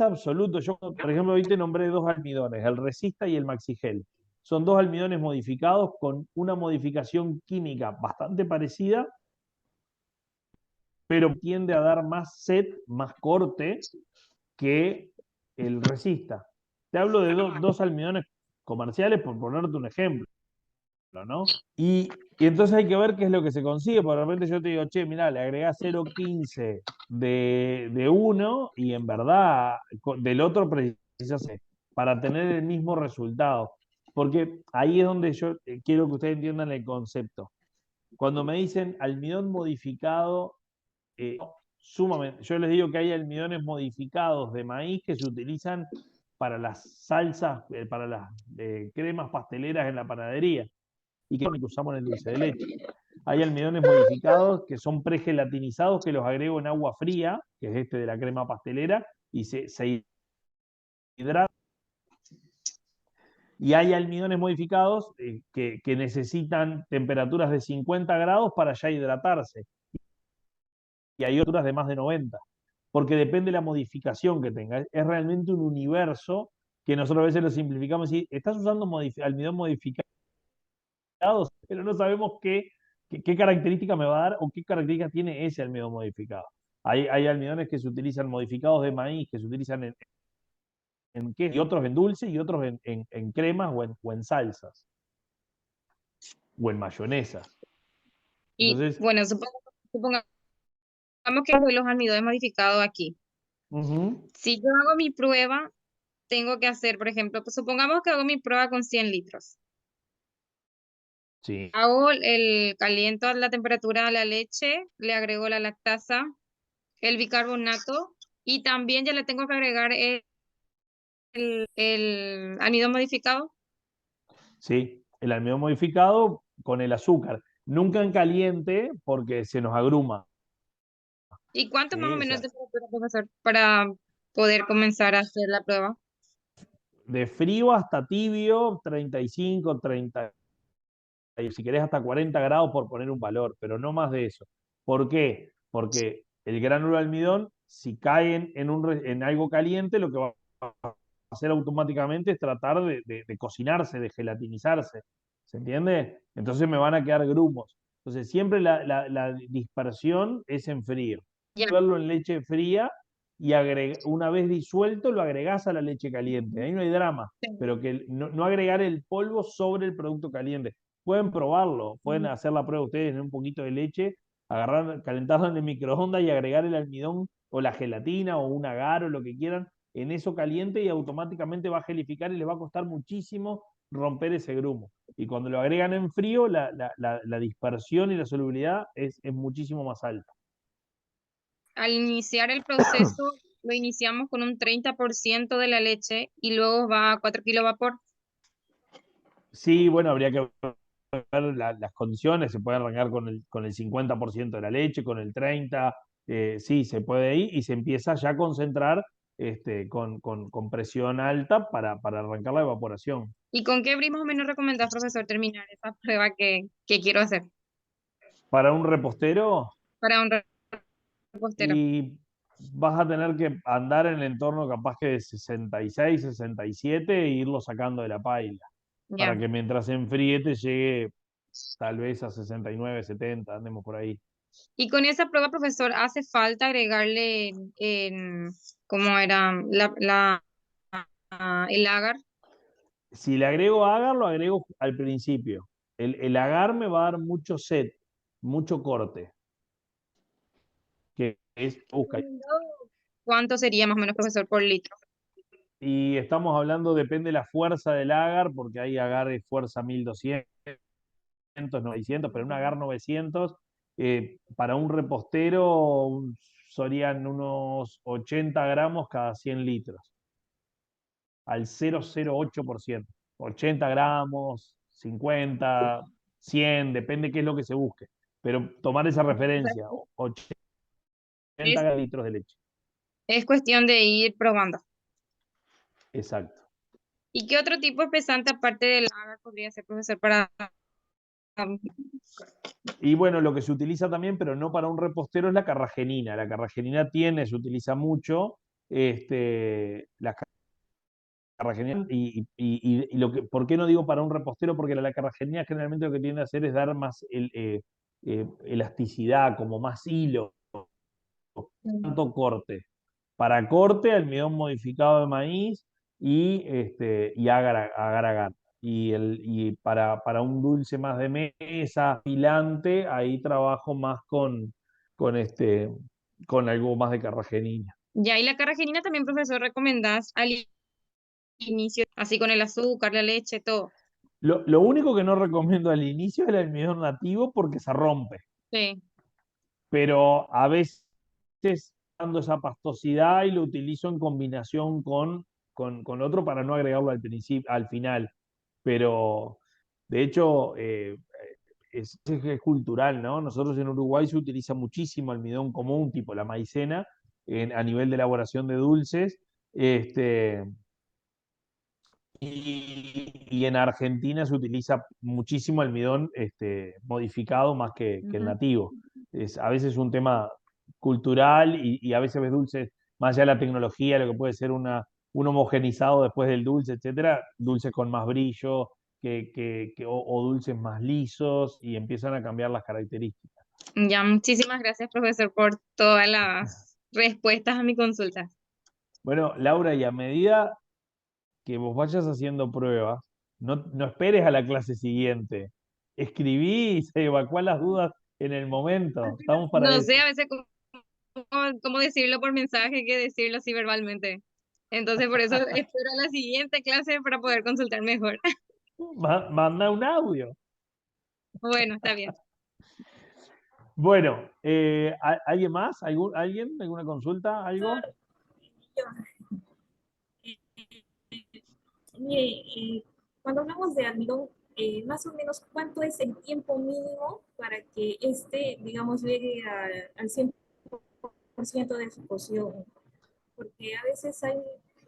absoluto. Yo, por ejemplo, hoy te nombré dos almidones, el Resista y el Maxigel. Son dos almidones modificados con una modificación química bastante parecida, pero tiende a dar más set, más corte que el Resista. Te hablo de dos almidones comerciales por ponerte un ejemplo, ¿no? Y entonces hay que ver qué es lo que se consigue, porque de repente yo te digo, che, mirá, le agregás 0,15 de uno y en verdad del otro precisas para tener el mismo resultado. Porque ahí es donde yo quiero que ustedes entiendan el concepto. Cuando me dicen almidón modificado, sumamente, yo les digo que hay almidones modificados de maíz que se utilizan para las salsas, para las cremas pasteleras en la panadería y que usamos en el dulce de leche. Hay almidones modificados que son pregelatinizados que los agrego en agua fría, que es este de la crema pastelera, y se hidrata. Y hay almidones modificados que necesitan temperaturas de 50 grados para ya hidratarse. Y hay otras de más de 90, porque depende de la modificación que tenga. Es realmente un universo que nosotros a veces lo simplificamos y estás usando almidón modificado, pero no sabemos qué característica me va a dar o qué características tiene ese almidón modificado. Hay almidones que se utilizan modificados de maíz, que se utilizan en queso, y otros en dulce, y otros en cremas o en salsas, o en mayonesas. y Entonces, bueno, supongamos que hago los almidones modificados aquí. Si yo hago mi prueba, tengo que hacer, por ejemplo, pues supongamos que hago mi prueba con 100 litros. sí. Hago caliento a la temperatura de la leche, le agrego la lactasa, el bicarbonato y también ya le tengo que agregar el almidón modificado. Sí, el almidón modificado con el azúcar. Nunca en caliente porque se nos agruma. ¿Y cuánto más o Sí, menos de temperatura tengo que hacer para poder comenzar a hacer la prueba? de frío hasta tibio, 35, 30, y si querés hasta 40 grados por poner un valor, pero no más de eso. ¿Por qué? Porque el gránulo de almidón, si cae en algo caliente, lo que va a hacer automáticamente es tratar de cocinarse, de gelatinizarse. ¿Se entiende? Entonces me van a quedar grumos. Entonces siempre la dispersión es en frío. Ya. Verlo en leche fría y una vez disuelto lo agregás a la leche caliente. Ahí no hay drama, pero que no agregar el polvo sobre el producto caliente. Pueden probarlo, pueden hacer la prueba ustedes en un poquito de leche, calentarlo en el microondas y agregar el almidón o la gelatina o un agar o lo que quieran en eso caliente y automáticamente va a gelificar y les va a costar muchísimo romper ese grumo. Y cuando lo agregan en frío, la dispersión y la solubilidad es muchísimo más alta. Al iniciar el proceso, lo iniciamos con un 30% de la leche y luego va a 4 kilos vapor. Sí, bueno, habría que ver las condiciones, se puede arrancar con el 50% de la leche, con el 30%, sí, se puede ir y se empieza ya a concentrar con presión alta para arrancar la evaporación. ¿Y con qué más o menos recomendás, profesor, terminar esa prueba que quiero hacer Para un repostero, para un repostero? y vas a tener que andar en el entorno capaz que de 66, 67 e irlo sacando de la paila, para Ya. que mientras se enfríe te llegue tal vez a 69, 70, andemos por ahí. Y con esa prueba, profesor, ¿hace falta agregarle cómo era el agar? Si le agrego agar, lo agrego al principio. El agar me va a dar mucho set, mucho corte. Que es, busca. ¿cuánto sería más o menos, profesor, por litro? Y estamos hablando, depende de la fuerza del agar, porque hay agar de fuerza 1200, 900, pero un agar 900, para un repostero serían unos 80 gramos cada 100 litros, al 0,08%. 80 gramos, 50, 100, depende qué es lo que se busque. Pero tomar esa referencia, 80 Es, litros de leche. es cuestión de ir probando. Exacto. ¿Y qué otro tipo de espesante aparte del agar podría ser, profesor, para... Y bueno, lo que se utiliza también, pero no para un repostero, es la carragenina. La carragenina se utiliza mucho, la carragenina, y ¿por qué no digo para un repostero? Porque la carragenina generalmente lo que tiende a hacer es dar más elasticidad, como más hilo, tanto corte. Para corte, almidón modificado de maíz y agar. Y para un dulce más de mesa, filante, ahí trabajo más con algo más de carragenina. Ya, y la carragenina también, profesor, recomendás al inicio, así con el azúcar, la leche, todo. Lo único que no recomiendo al inicio es el almidón nativo porque se rompe. Sí. Pero a veces dando esa pastosidad y lo utilizo en combinación con otro para no agregarlo al final. Pero de hecho es cultural, ¿no? Nosotros en Uruguay se utiliza muchísimo almidón común, tipo la maicena, a nivel de elaboración de dulces. Este, y en Argentina se utiliza muchísimo almidón modificado más que el nativo. A veces es un tema cultural y a veces ves dulces, más allá de la tecnología, lo que puede ser un homogenizado después del dulce, etcétera, dulces con más brillo o dulces más lisos y empiezan a cambiar las características. Ya, muchísimas gracias, profesor, por todas las respuestas a mi consulta. Bueno, Laura, y a medida que vos vayas haciendo pruebas, no esperes a la clase siguiente. Escribí y se evacúa las dudas en el momento. Estamos para No eso. sé a veces cómo decirlo por mensaje que decirlo así verbalmente. Entonces, por eso espero la siguiente clase para poder consultar mejor. Manda un audio. Bueno, está bien. Bueno, ¿alguien más? ¿Alguien? ¿Alguna consulta? ¿Algo? Mire, cuando hablamos de almidón, más o menos, ¿cuánto es el tiempo mínimo para que este, digamos, llegue al 100% de su cocción? Porque a veces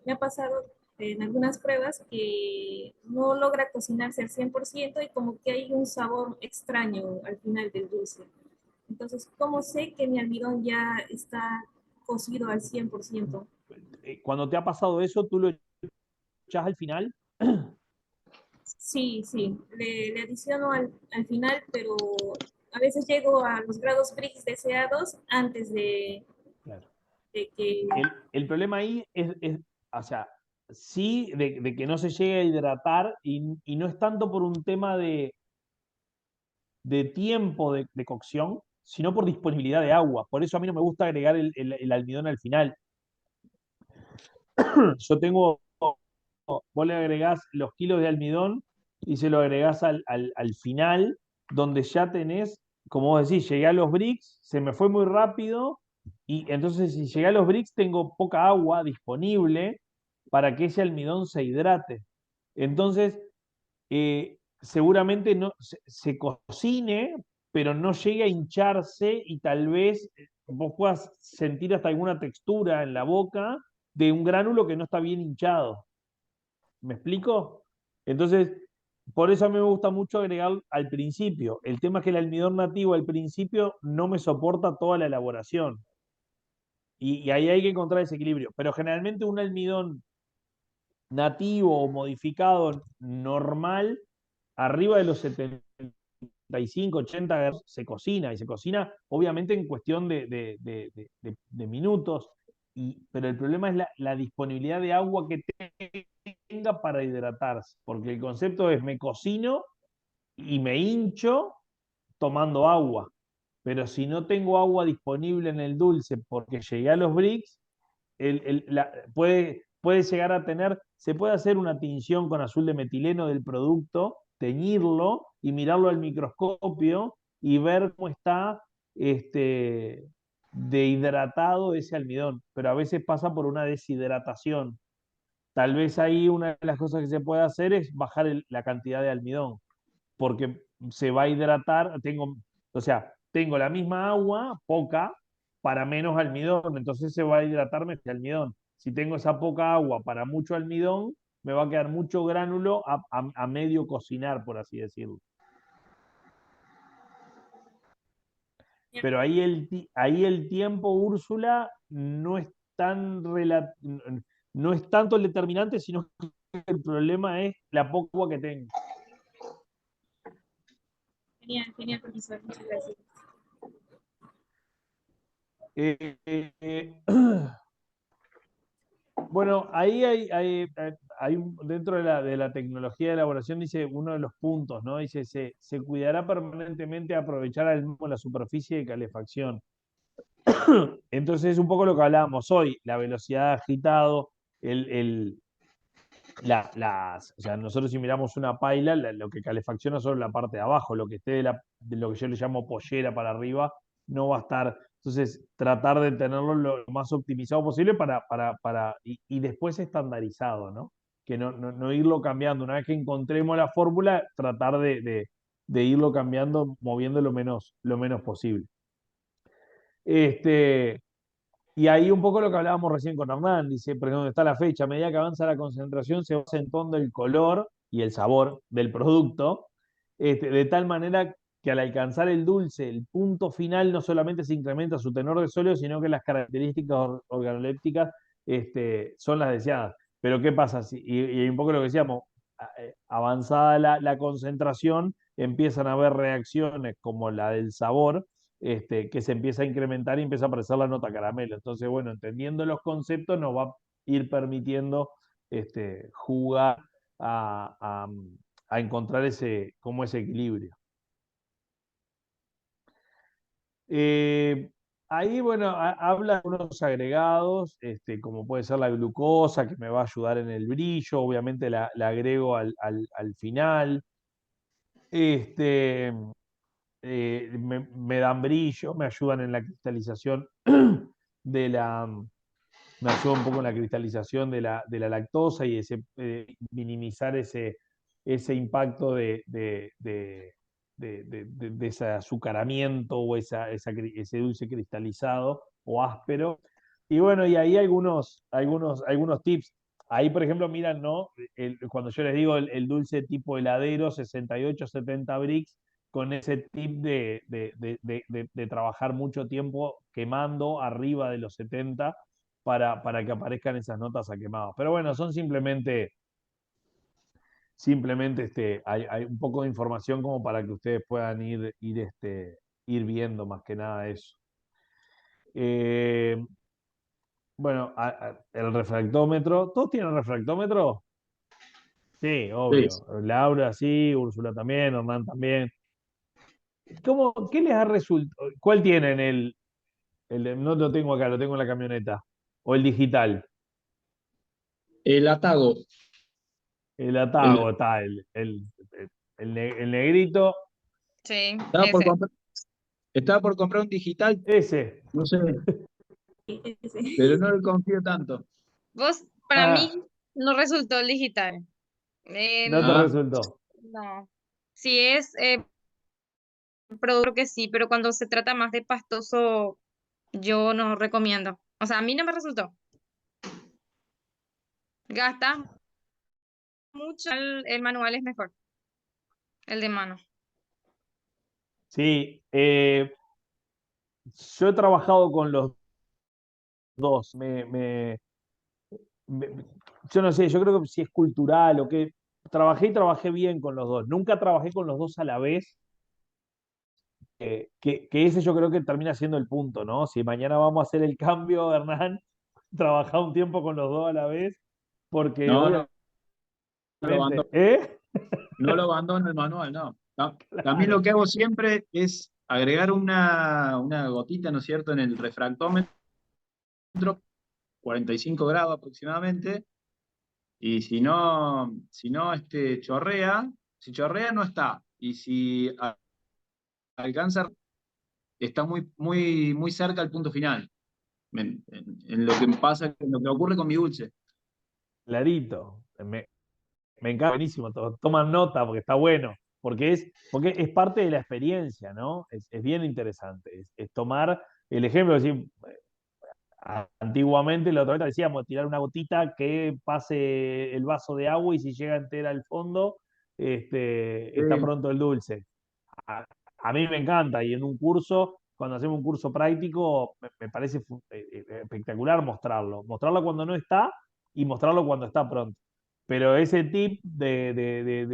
me ha pasado en algunas pruebas que no logra cocinarse al 100% y como que hay un sabor extraño al final del dulce. Entonces, ¿cómo sé que mi almidón ya está cocido al 100%? Cuando te ha pasado eso, tú lo echás al final. Sí, sí, le adiciono al final, pero a veces llego a los grados Brix deseados antes Claro. de que... El problema ahí o sea, sí, de que no se llegue a hidratar y no es tanto por un tema de tiempo de cocción, sino por disponibilidad de agua. Por eso a mí no me gusta agregar el almidón al final. Yo tengo, vos le agregás los kilos de almidón y se lo agregás al final, donde ya tenés, como vos decís, llegué a los bricks, se me fue muy rápido, y entonces si llegué a los bricks tengo poca agua disponible para que ese almidón se hidrate. Entonces, seguramente no, se cocine, pero no llegue a hincharse y tal vez vos puedas sentir hasta alguna textura en la boca de un gránulo que no está bien hinchado. ¿Me explico? Entonces, por eso a mí me gusta mucho agregar al principio. El tema es que el almidón nativo al principio no me soporta toda la elaboración. Y ahí hay que encontrar ese equilibrio. Pero generalmente un almidón nativo o modificado normal, arriba de los 75, 80 grados, se cocina. Y se cocina obviamente en cuestión de minutos. Pero el problema es la disponibilidad de agua que tenga para hidratarse, porque el concepto es me cocino y me hincho tomando agua, pero si no tengo agua disponible en el dulce porque llegué a los bricks, puede llegar a tener, se puede hacer una tinción con azul de metileno del producto, teñirlo y mirarlo al microscopio y ver cómo está dehidratado ese almidón, pero a veces pasa por una deshidratación. Tal vez ahí una de las cosas que se puede hacer es bajar la cantidad de almidón, porque se va a hidratar, o sea, tengo la misma agua, poca, para menos almidón, entonces se va a hidratar menos almidón. Si tengo esa poca agua para mucho almidón, me va a quedar mucho gránulo a medio cocinar, por así decirlo. Pero ahí el tiempo, Úrsula, no es no es tanto el determinante, sino que el problema es la poca agua que tengo. Genial, profesor. Muchas gracias. Bueno, ahí dentro de la tecnología de elaboración, dice uno de los puntos, ¿no? Dice, se cuidará permanentemente aprovechar al mismo la superficie de calefacción. Entonces es un poco lo que hablábamos hoy, la velocidad de agitado, o sea, nosotros si miramos una paila, lo que calefacciona solo la parte de abajo, lo que esté de lo que yo le llamo pollera para arriba, no va a estar. Entonces, tratar de tenerlo lo más optimizado posible y después estandarizado, ¿no? Que no irlo cambiando. Una vez que encontremos la fórmula, tratar de irlo cambiando, moviendo lo menos posible. Y ahí un poco lo que hablábamos recién con Hernán, dice, por ejemplo, está la fecha, a medida que avanza la concentración se va acentuando el color y el sabor del producto, de tal manera que al alcanzar el dulce, el punto final no solamente se incrementa su tenor de sólido, sino que las características organolépticas son las deseadas. Pero ¿qué pasa? Y un poco lo que decíamos, avanzada la concentración, empiezan a haber reacciones como la del sabor, que se empieza a incrementar y empieza a aparecer la nota caramelo. Entonces, bueno, entendiendo los conceptos nos va a ir permitiendo jugar a encontrar como ese equilibrio. Ahí, bueno, habla de unos agregados, como puede ser la glucosa, que me va a ayudar en el brillo, obviamente la agrego al final. Me dan brillo, me ayudan en la cristalización de la, me ayuda un poco en la cristalización de la lactosa y minimizar ese impacto de ese azucaramiento o ese dulce cristalizado o áspero. Y bueno, y ahí algunos tips. Ahí, por ejemplo, miran, ¿no? Cuando yo les digo el dulce tipo heladero, 68-70 Brix, con ese tip de trabajar mucho tiempo quemando arriba de los 70 para que aparezcan esas notas a quemado. Pero bueno, son simplemente hay un poco de información como para que ustedes puedan ir viendo más que nada eso. Bueno, el refractómetro, ¿todos tienen refractómetro? Sí, obvio. Sí. Laura sí, Úrsula también, Hernán también. ¿Qué les ha resultado? ¿Cuál tienen no lo tengo acá, lo tengo en la camioneta? ¿O el digital? El atago. El Atago, está, el negrito, Sí, Estaba por ese. comprar, estaba por comprar un digital, ese. no sé, Ese. pero no le confío tanto. Vos, para mí, Ah, no resultó el digital. no te El- Ah, resultó. no. Si es producto que sí, pero cuando se trata más de pastoso, yo no recomiendo. O sea, a mí no me resultó. Gasta mucho, el manual es mejor, el de mano. Sí, yo he trabajado con los dos. Me- yo no sé, yo creo que si es cultural o qué. Trabajé bien con los dos. Nunca trabajé con los dos a la vez. Que ese yo creo que termina siendo el punto, ¿no? Si mañana vamos a hacer el cambio, Hernán, trabajar un tiempo con los dos a la vez, porque no, no, no lo abandono, obviamente, ¿eh? no lo abandono el manual, no. También Claro. lo que hago siempre es agregar una gotita, ¿no es cierto?, en el refractómetro 45 grados aproximadamente, y si no chorrea, si chorrea no está, y si alcanza, está muy, muy, muy cerca al punto final, en lo que pasa, en lo que ocurre con mi dulce. Clarito. Me encanta, buenísimo. Toman nota porque está bueno. Porque es parte de la experiencia, ¿no? Es bien interesante. Es tomar el ejemplo, es decir, antiguamente, la otra vez decíamos, tirar una gotita que pase el vaso de agua y si llega entera al fondo, está Sí. pronto el dulce. A, a mí me encanta y en un curso, cuando hacemos un curso práctico, me parece espectacular mostrarlo cuando no está y mostrarlo cuando está pronto. Pero ese tip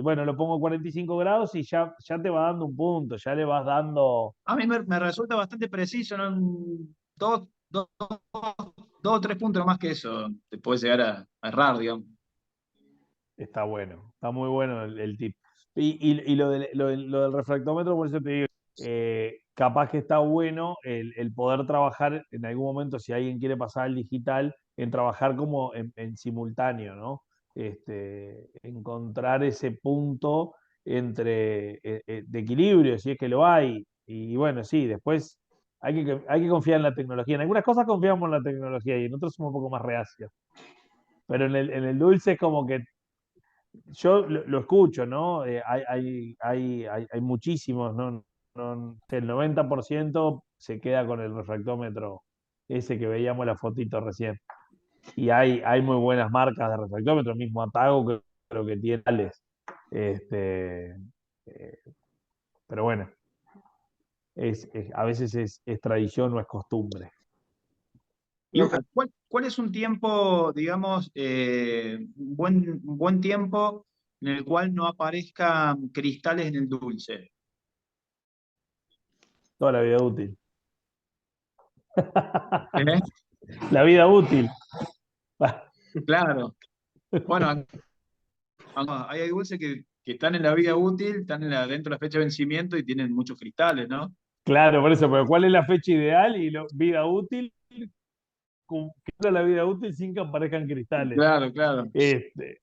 bueno, lo pongo a 45 grados y ya te va dando un punto, ya le vas dando. A mí me resulta bastante preciso, ¿no? Dos o tres puntos más que eso, te puede llegar a errar, digamos. Está bueno, está muy bueno el tip. Y lo del refractómetro, por eso te digo, capaz que está bueno el poder trabajar en algún momento, si alguien quiere pasar al digital, en trabajar como en simultáneo, ¿no? Encontrar ese punto de equilibrio, si es que lo hay. Y bueno, sí, después hay que confiar en la tecnología. En algunas cosas confiamos en la tecnología y en otras somos un poco más reacios. Pero en el dulce es como que yo lo escucho, ¿no? Hay muchísimos, ¿no? El 90% se queda con el refractómetro ese que veíamos la fotito recién. Y hay muy buenas marcas de refractómetro, el mismo Atago creo que tiene tales. Este, eh, pero bueno, a veces es tradición o es costumbre. Lucas, ¿cuál es un tiempo, digamos, un buen tiempo en el cual no aparezcan cristales en el dulce? Toda la vida útil. ¿Eh? La vida útil. Claro. Bueno, hay dulces que están en la vida útil, están dentro de la fecha de vencimiento y tienen muchos cristales, ¿no? Claro, por eso, pero ¿cuál es la fecha ideal y vida útil? Cumpliendo la vida útil sin que aparezcan cristales. Claro, claro. Este,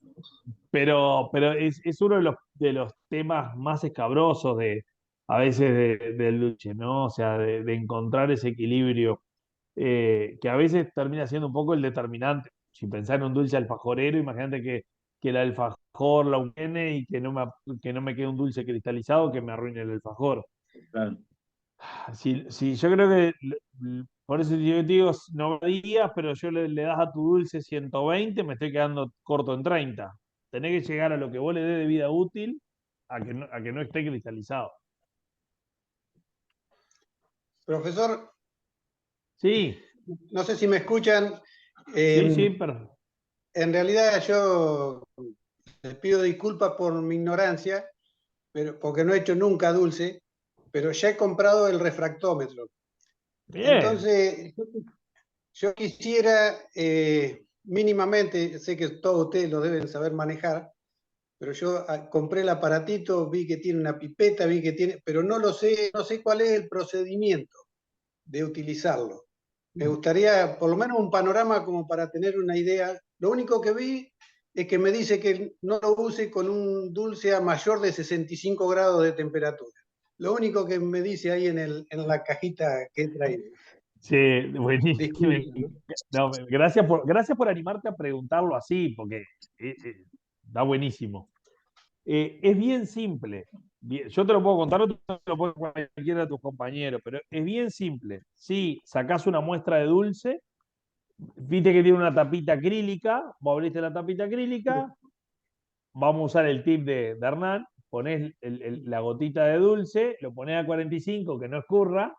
pero es uno de los temas más escabrosos a veces del dulce, ¿no? O sea, de encontrar ese equilibrio que a veces termina siendo un poco el determinante. Si pensás en un dulce alfajorero, imagínate que el alfajor la tiene y que no me quede un dulce cristalizado que me arruine el alfajor. Claro. Sí, yo creo que, por eso yo te digo 90 días, pero yo le das a tu dulce 120, me estoy quedando corto en 30. Tenés que llegar a lo que vos le des de vida útil a que no esté cristalizado. Profesor, Sí, no sé si me escuchan. sí, Eh, pero en realidad yo les pido disculpas por mi ignorancia, pero, porque no he hecho nunca dulce, pero ya he comprado el refractómetro. bien. Entonces, yo quisiera mínimamente, sé que todos ustedes lo deben saber manejar, pero yo compré el aparatito, vi que tiene una pipeta, vi que tiene, pero no lo sé, no sé cuál es el procedimiento de utilizarlo. Me gustaría por lo menos un panorama como para tener una idea. Lo único que vi es que me dice que no lo use con un dulce a mayor de 65 grados de temperatura. Lo único que me dice ahí en la cajita que he traído. Sí, buenísimo. Disculpe. No, gracias por animarte a preguntarlo así, porque está buenísimo. Es bien simple. Yo te lo puedo contar, o te lo puedo contar cualquiera de tus compañeros, pero es bien simple. Si sacás una muestra de dulce, viste que tiene una tapita acrílica, vos abriste la tapita acrílica, vamos a usar el tip de Hernán, ponés la gotita de dulce, lo ponés a 45, que no escurra.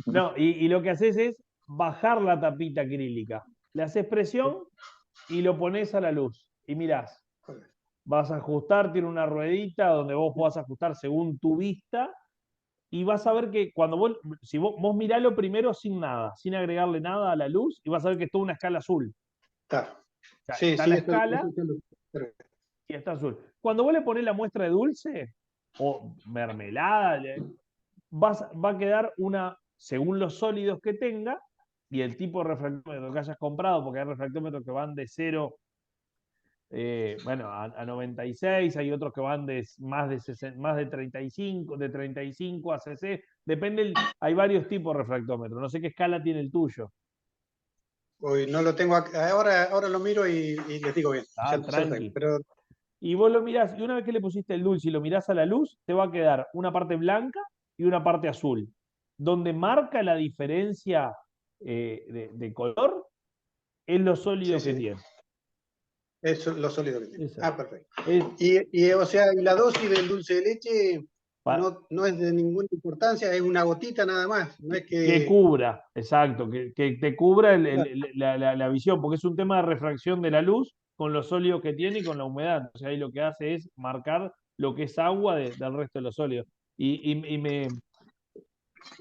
No, y lo que haces es bajar la tapita acrílica. Le haces presión y lo pones a la luz. Y mirás, vas a ajustar, tiene una ruedita donde vos podás ajustar según tu vista. Y vas a ver que cuando si vos miralo primero sin nada, sin agregarle nada a la luz, y vas a ver que es toda una escala azul. Está. O sea, Sí, está sí, la esto escala lo- y está azul. Cuando vos le ponés la muestra de dulce o mermelada, va a quedar según los sólidos que tenga, y el tipo de refractómetro que hayas comprado, porque hay refractómetros que van de 0 bueno, a 96, hay otros que van de más de 60, más de 35 a cc, depende, hay varios tipos de refractómetros, no sé qué escala tiene el tuyo. Hoy no lo tengo acá. Ahora lo miro y les digo bien. Ya lo tengo, Tranqui. pero Y vos lo mirás, y una vez que le pusiste el dulce y lo mirás a la luz, te va a quedar una parte blanca y una parte azul. Donde marca la diferencia de color es lo sólido sí, que sí, tiene. es lo sólido que tiene. Exacto. Perfecto. Es, O sea, y la dosis del dulce de leche pa- no es de ninguna importancia, es una gotita nada más. No es que que. cubra, exacto, que te cubra Claro, la visión, porque es un tema de refracción de la luz con los sólidos que tiene y con la humedad. O sea, ahí lo que hace es marcar lo que es agua del resto de los sólidos.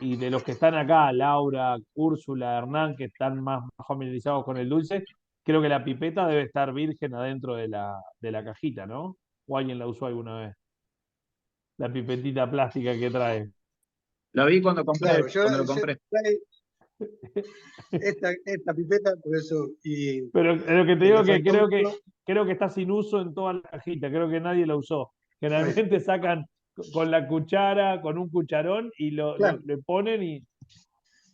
Y de los que están acá, Laura, Úrsula, Hernán, que están más familiarizados con el dulce, creo que la pipeta debe estar virgen adentro de la cajita, ¿no? ¿O alguien la usó alguna vez? La pipetita plástica que trae. La vi claro, cuando lo compré. esta pipeta, por eso, y Pero lo que te el digo que refractómetro, creo que está sin uso en toda la cajita, creo que nadie la usó. Generalmente sacan con la cuchara, con un cucharón y claro, le ponen y.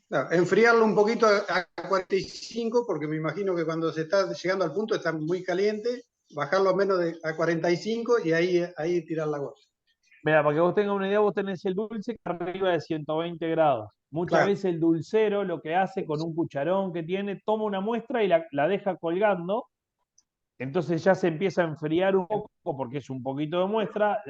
claro, enfriarlo un poquito a 45, porque me imagino que cuando se está llegando al punto está muy caliente, bajarlo a menos a 45 y ahí tirar la gota. Mira, para que vos tengas una idea, vos tenés el dulce que está arriba de 120 grados. Muchas Claro, veces el dulcero lo que hace con un cucharón que tiene, toma una muestra y la deja colgando. Entonces ya se empieza a enfriar un poco porque es un poquito de muestra.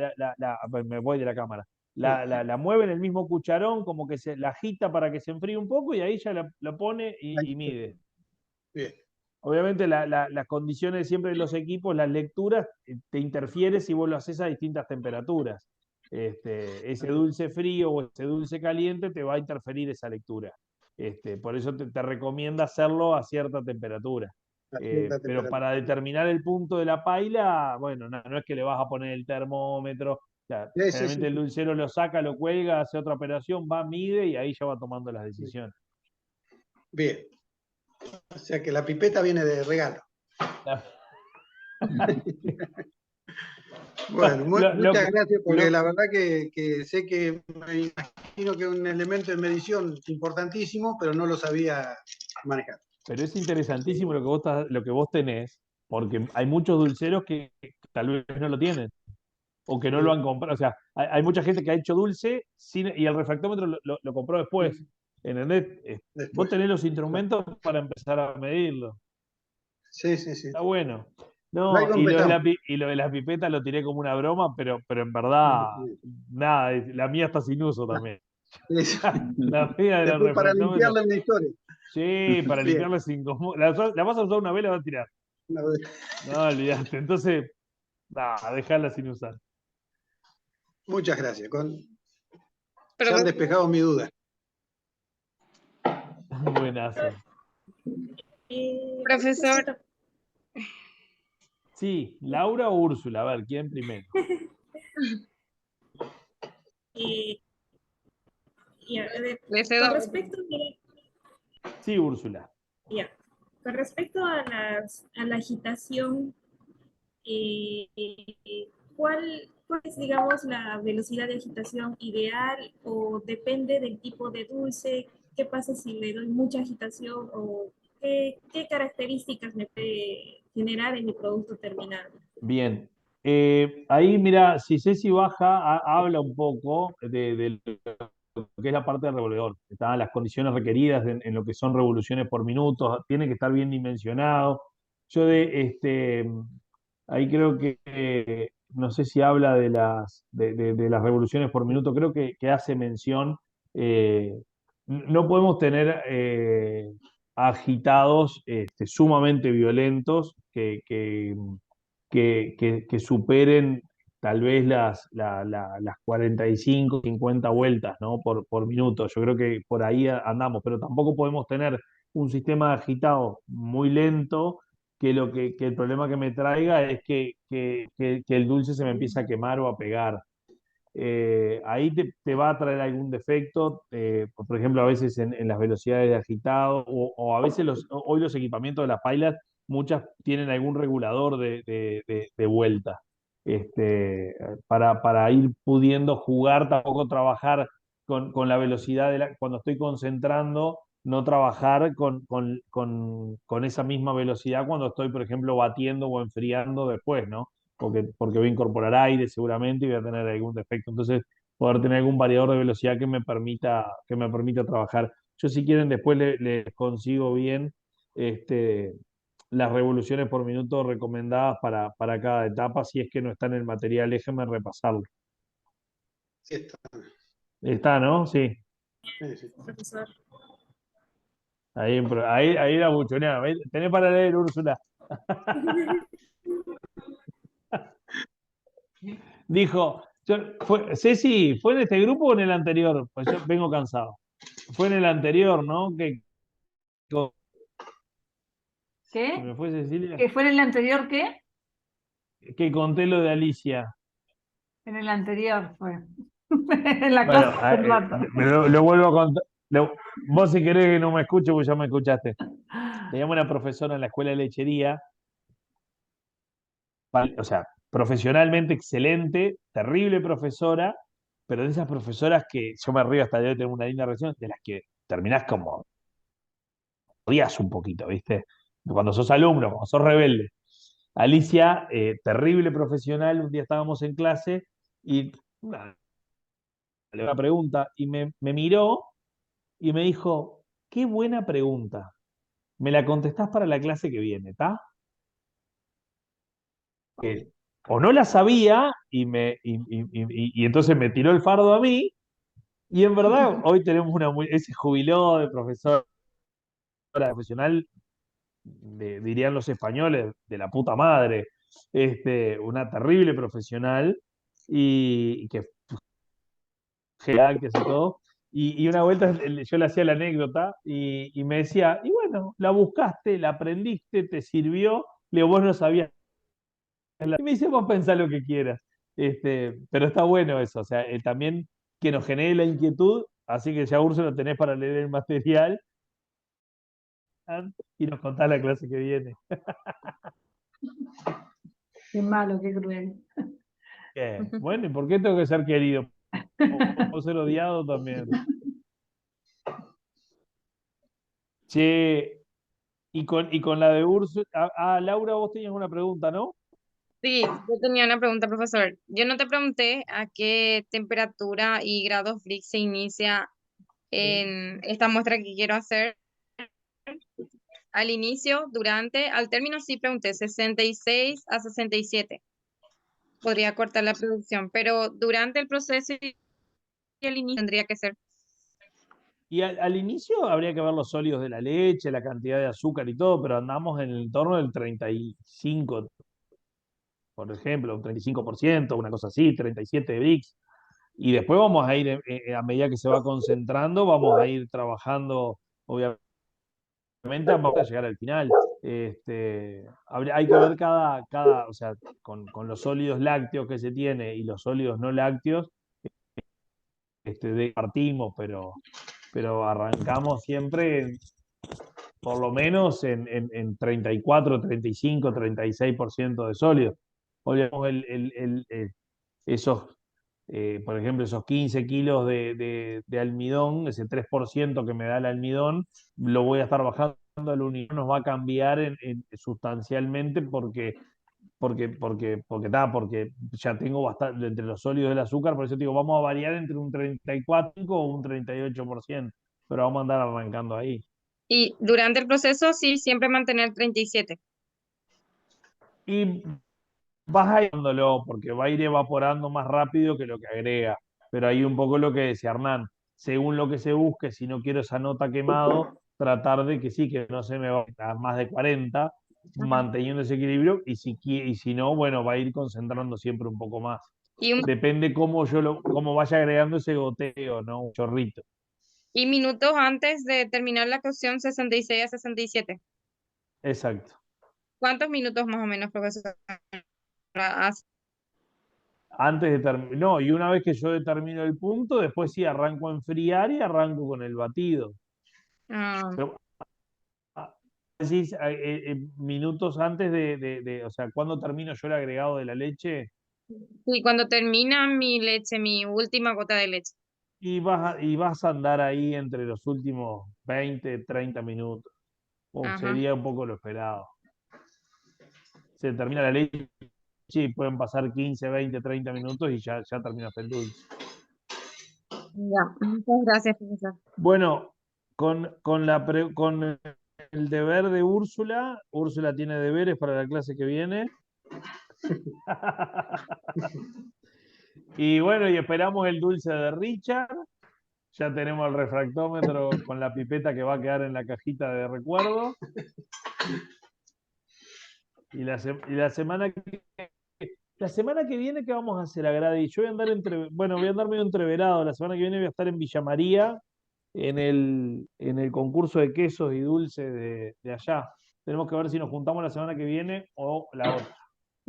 Me voy de la cámara. La mueve en el mismo cucharón, como que la agita para que se enfríe un poco y ahí ya la pone y mide. bien. Obviamente las condiciones siempre de los equipos, las lecturas, te interfiere si vos lo haces a distintas temperaturas. Ese dulce frío o ese dulce caliente te va a interferir esa lectura. Por eso te recomienda hacerlo a cierta temperatura. A cierta Pero temperatura. para determinar el punto de la paila, bueno, no es que le vas a poner el termómetro. O sea, Sí, sí, generalmente el sí. dulcero lo saca, lo cuelga, hace otra operación, va, mide y ahí ya va tomando las decisiones. Bien. O sea que la pipeta viene de regalo. Bueno, muchas gracias porque la verdad que sé que me imagino que es un elemento de medición importantísimo, pero no lo sabía manejar. Pero es interesantísimo lo que vos tenés, porque hay muchos dulceros que tal vez no lo tienen o que no lo han comprado. O sea, hay mucha gente que ha hecho dulce y el refractómetro lo compró después. ¿Entendés? Vos Después. tenés los instrumentos para empezar a medirlo. Sí, sí, sí. Está bueno. Por No, algo empezamos. y lo de las pipetas lo tiré como una broma, pero en verdad, nada, la mía está sin uso también. La mía del Después para refractómetro. limpiarle una historia. Sí, para Bien. limpiarla sin la vas a usar una vez, la vas a tirar. Una vez. No, olvidaste. Entonces, dejarla sin usar. Muchas gracias. Pero Se han despejado mi duda. Buenazo. profesor, Sí, Laura o Úrsula, a ver, ¿quién primero? Eh, le cedo. con respecto, Sí, Úrsula. ya, con respecto a la agitación, eh, ¿cuál es, digamos, la velocidad de agitación ideal o depende del tipo de dulce? ¿Qué pasa si le doy mucha agitación o qué características me puede generar en mi producto terminado? Bien. Ahí, mira, si Ceci baja, habla un poco de lo que es la parte del revolvedor. Están las condiciones requeridas en lo que son revoluciones por minuto, tiene que estar bien dimensionado. Yo ahí creo que, no sé si habla de las revoluciones por minuto, creo que hace mención. No podemos tener agitados sumamente violentos que superen tal vez las 45, 50 vueltas, ¿no? por minuto. Yo creo que por ahí andamos, pero tampoco podemos tener un sistema agitado muy lento que el problema que me traiga es que el dulce se me empieza a quemar o a pegar. ahí te va a traer algún defecto, por ejemplo, a veces en las velocidades de agitado, o a veces hoy los equipamientos de las Pilot, muchas tienen algún regulador de vuelta, para ir pudiendo jugar, tampoco trabajar con la velocidad cuando estoy concentrando, no trabajar con esa misma velocidad cuando estoy, por ejemplo, batiendo o enfriando después, ¿no? Porque voy a incorporar aire seguramente y voy a tener algún defecto. Entonces, poder tener algún variador de velocidad que me permita trabajar. Yo, si quieren, después les consigo bien este, las revoluciones por minuto recomendadas para cada etapa. Si es que no está en el material, déjenme repasarlo. Sí está. Está, ¿no? Sí. Sí, sí. Profesor. Ahí la buchoneada. Tenés para leer, Úrsula. Dijo, Ceci, ¿fue en este grupo o en el anterior? Pues yo vengo cansado. Fue en el anterior, ¿no? ¿Se me ¿Qué? fue Cecilia? ¿Que fue en el anterior qué? Que conté lo de Alicia. En el anterior fue. En la Bueno, clase hace un rato. lo vuelvo a contar. Vos, si querés que no me escuche, pues ya me escuchaste. Teníamos una profesora en la escuela de lechería, o sea, profesionalmente excelente, terrible profesora, pero de esas profesoras que yo me río hasta de hoy, tengo una linda reacción, de las que terminás como odias un poquito, ¿viste? Cuando sos alumno, cuando sos rebelde. Alicia, terrible profesional, un día estábamos en clase y una pregunta y me miró y me dijo, qué buena pregunta, me la contestás para la clase que viene, ¿está? O no la sabía y entonces me tiró el fardo a mí y en verdad hoy tenemos ese jubiló de profesora profesional, dirían los españoles, de la puta madre, una terrible profesional y que genial, que hace todo. Y una vuelta yo le hacía la anécdota y me decía, y bueno, la buscaste, la aprendiste, te sirvió, le digo, vos no sabías. Y me dice, vos pensá lo que quieras. Pero está bueno eso, o sea, también que nos genere la inquietud, así que ya Úrsula tenés para leer el material y nos contás la clase que viene. Qué malo, qué cruel. Bueno, ¿y por qué tengo que ser querido? Puedo ser odiado también. Che, y con la de Úrsula. Laura, vos tenías una pregunta, ¿no? Sí, yo tenía una pregunta, profesor. Yo no te pregunté a qué temperatura y grados Brix se inicia en esta muestra que quiero hacer. Al inicio, durante, al término sí pregunté 66 a 67. Podría cortar la producción, pero durante el proceso y al inicio tendría que ser. Y al inicio habría que ver los sólidos de la leche, la cantidad de azúcar y todo, pero andamos en el entorno del 35, por ejemplo, un 35%, una cosa así, 37 de Brix. Y después vamos a ir, a medida que se va concentrando, vamos a ir trabajando, obviamente, hasta llegar al final. Hay que ver o sea, con los sólidos lácteos que se tiene y los sólidos no lácteos, partimos, pero arrancamos siempre por lo menos en 34, 35, 36% de sólidos. Obviamente, esos, por ejemplo, esos 15 kilos de almidón, ese 3% que me da el almidón, lo voy a estar bajando al unidad, nos va a cambiar sustancialmente porque ya tengo bastante entre los sólidos del azúcar, por eso digo, vamos a variar entre un 34 o un 38%, pero vamos a andar arrancando ahí. Y durante el proceso sí, siempre mantener 37. Y vas a ir dándolo, porque va a ir evaporando más rápido que lo que agrega. Pero ahí un poco lo que decía Hernán, según lo que se busque, si no quiero esa nota quemado, tratar de que sí, que no se me vaya a más de 40, Ajá. manteniendo ese equilibrio, y si no, bueno, va a ir concentrando siempre un poco más. Y, Depende cómo vaya agregando ese goteo, ¿no? Un chorrito. y minutos antes de terminar la cocción 66 a 67. Exacto. ¿Cuántos minutos más o menos, profesor? Hace? Antes de terminar, no, y una vez que yo determino el punto, después sí arranco a enfriar y arranco con el batido. Ah, Pero, decís, minutos antes o sea, ¿cuándo termino yo el agregado de la leche? sí, cuando termina mi leche, mi última gota de leche. Y vas a andar ahí entre los últimos 20, 30 minutos. Ajá. Sería un poco lo esperado. Se termina la leche y pueden pasar 15, 20, 30 minutos y ya terminaste el dulce. Ya, muchas gracias, profesor. Bueno, con el deber de Úrsula, Úrsula tiene deberes para la clase que viene. Y bueno, y esperamos el dulce de Richard. Ya tenemos el refractómetro con la pipeta que va a quedar en la cajita de recuerdo. Y la semana que viene, ¿qué vamos a hacer, Agradi? Yo voy a andar voy a andar medio entreverado. La semana que viene voy a estar en Villa María en el concurso de quesos y dulces de allá. Tenemos que ver si nos juntamos la semana que viene o la otra.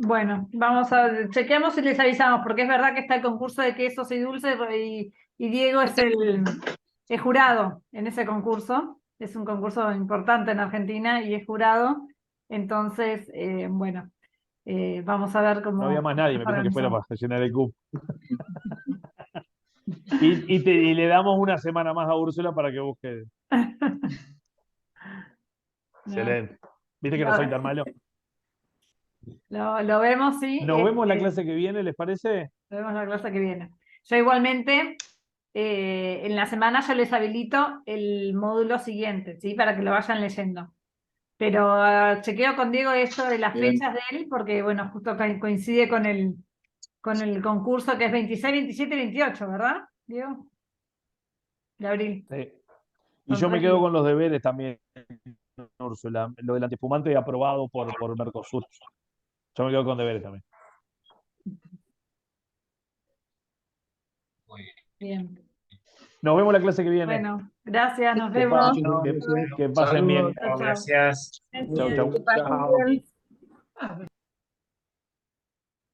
Bueno, vamos a chequeamos y les avisamos, porque es verdad que está el concurso de quesos y dulces y Diego es el jurado en ese concurso. Es un concurso importante en Argentina y es jurado. Entonces, bueno, vamos a ver cómo. No había más nadie, me pienso que fuera organizamos. para llenar el cupo. Y le damos una semana más a Úrsula para que busque. Excelente. ¿Viste que no soy tan malo? Lo vemos, sí. Nos vemos la clase que viene, ¿les parece? Nos vemos la clase que viene. Yo igualmente, en la semana yo les habilito el módulo siguiente, ¿sí? Para que lo vayan leyendo. Pero chequeo con Diego esto de las Bien. fechas de él, porque bueno, justo coincide con el concurso que es 26, 27 y 28, ¿verdad, Diego? De abril. Sí. Y Son yo me 3 quedo días. con los deberes también, Úrsula. Lo del antifumante aprobado por Mercosur. Yo me quedo con deberes también. Muy bien. Bien. Nos vemos la clase que viene. Bueno, gracias, nos Que, vemos. que pasen bien. Chao, chao. Gracias. Chau, chau. Que pasen Chao. bien.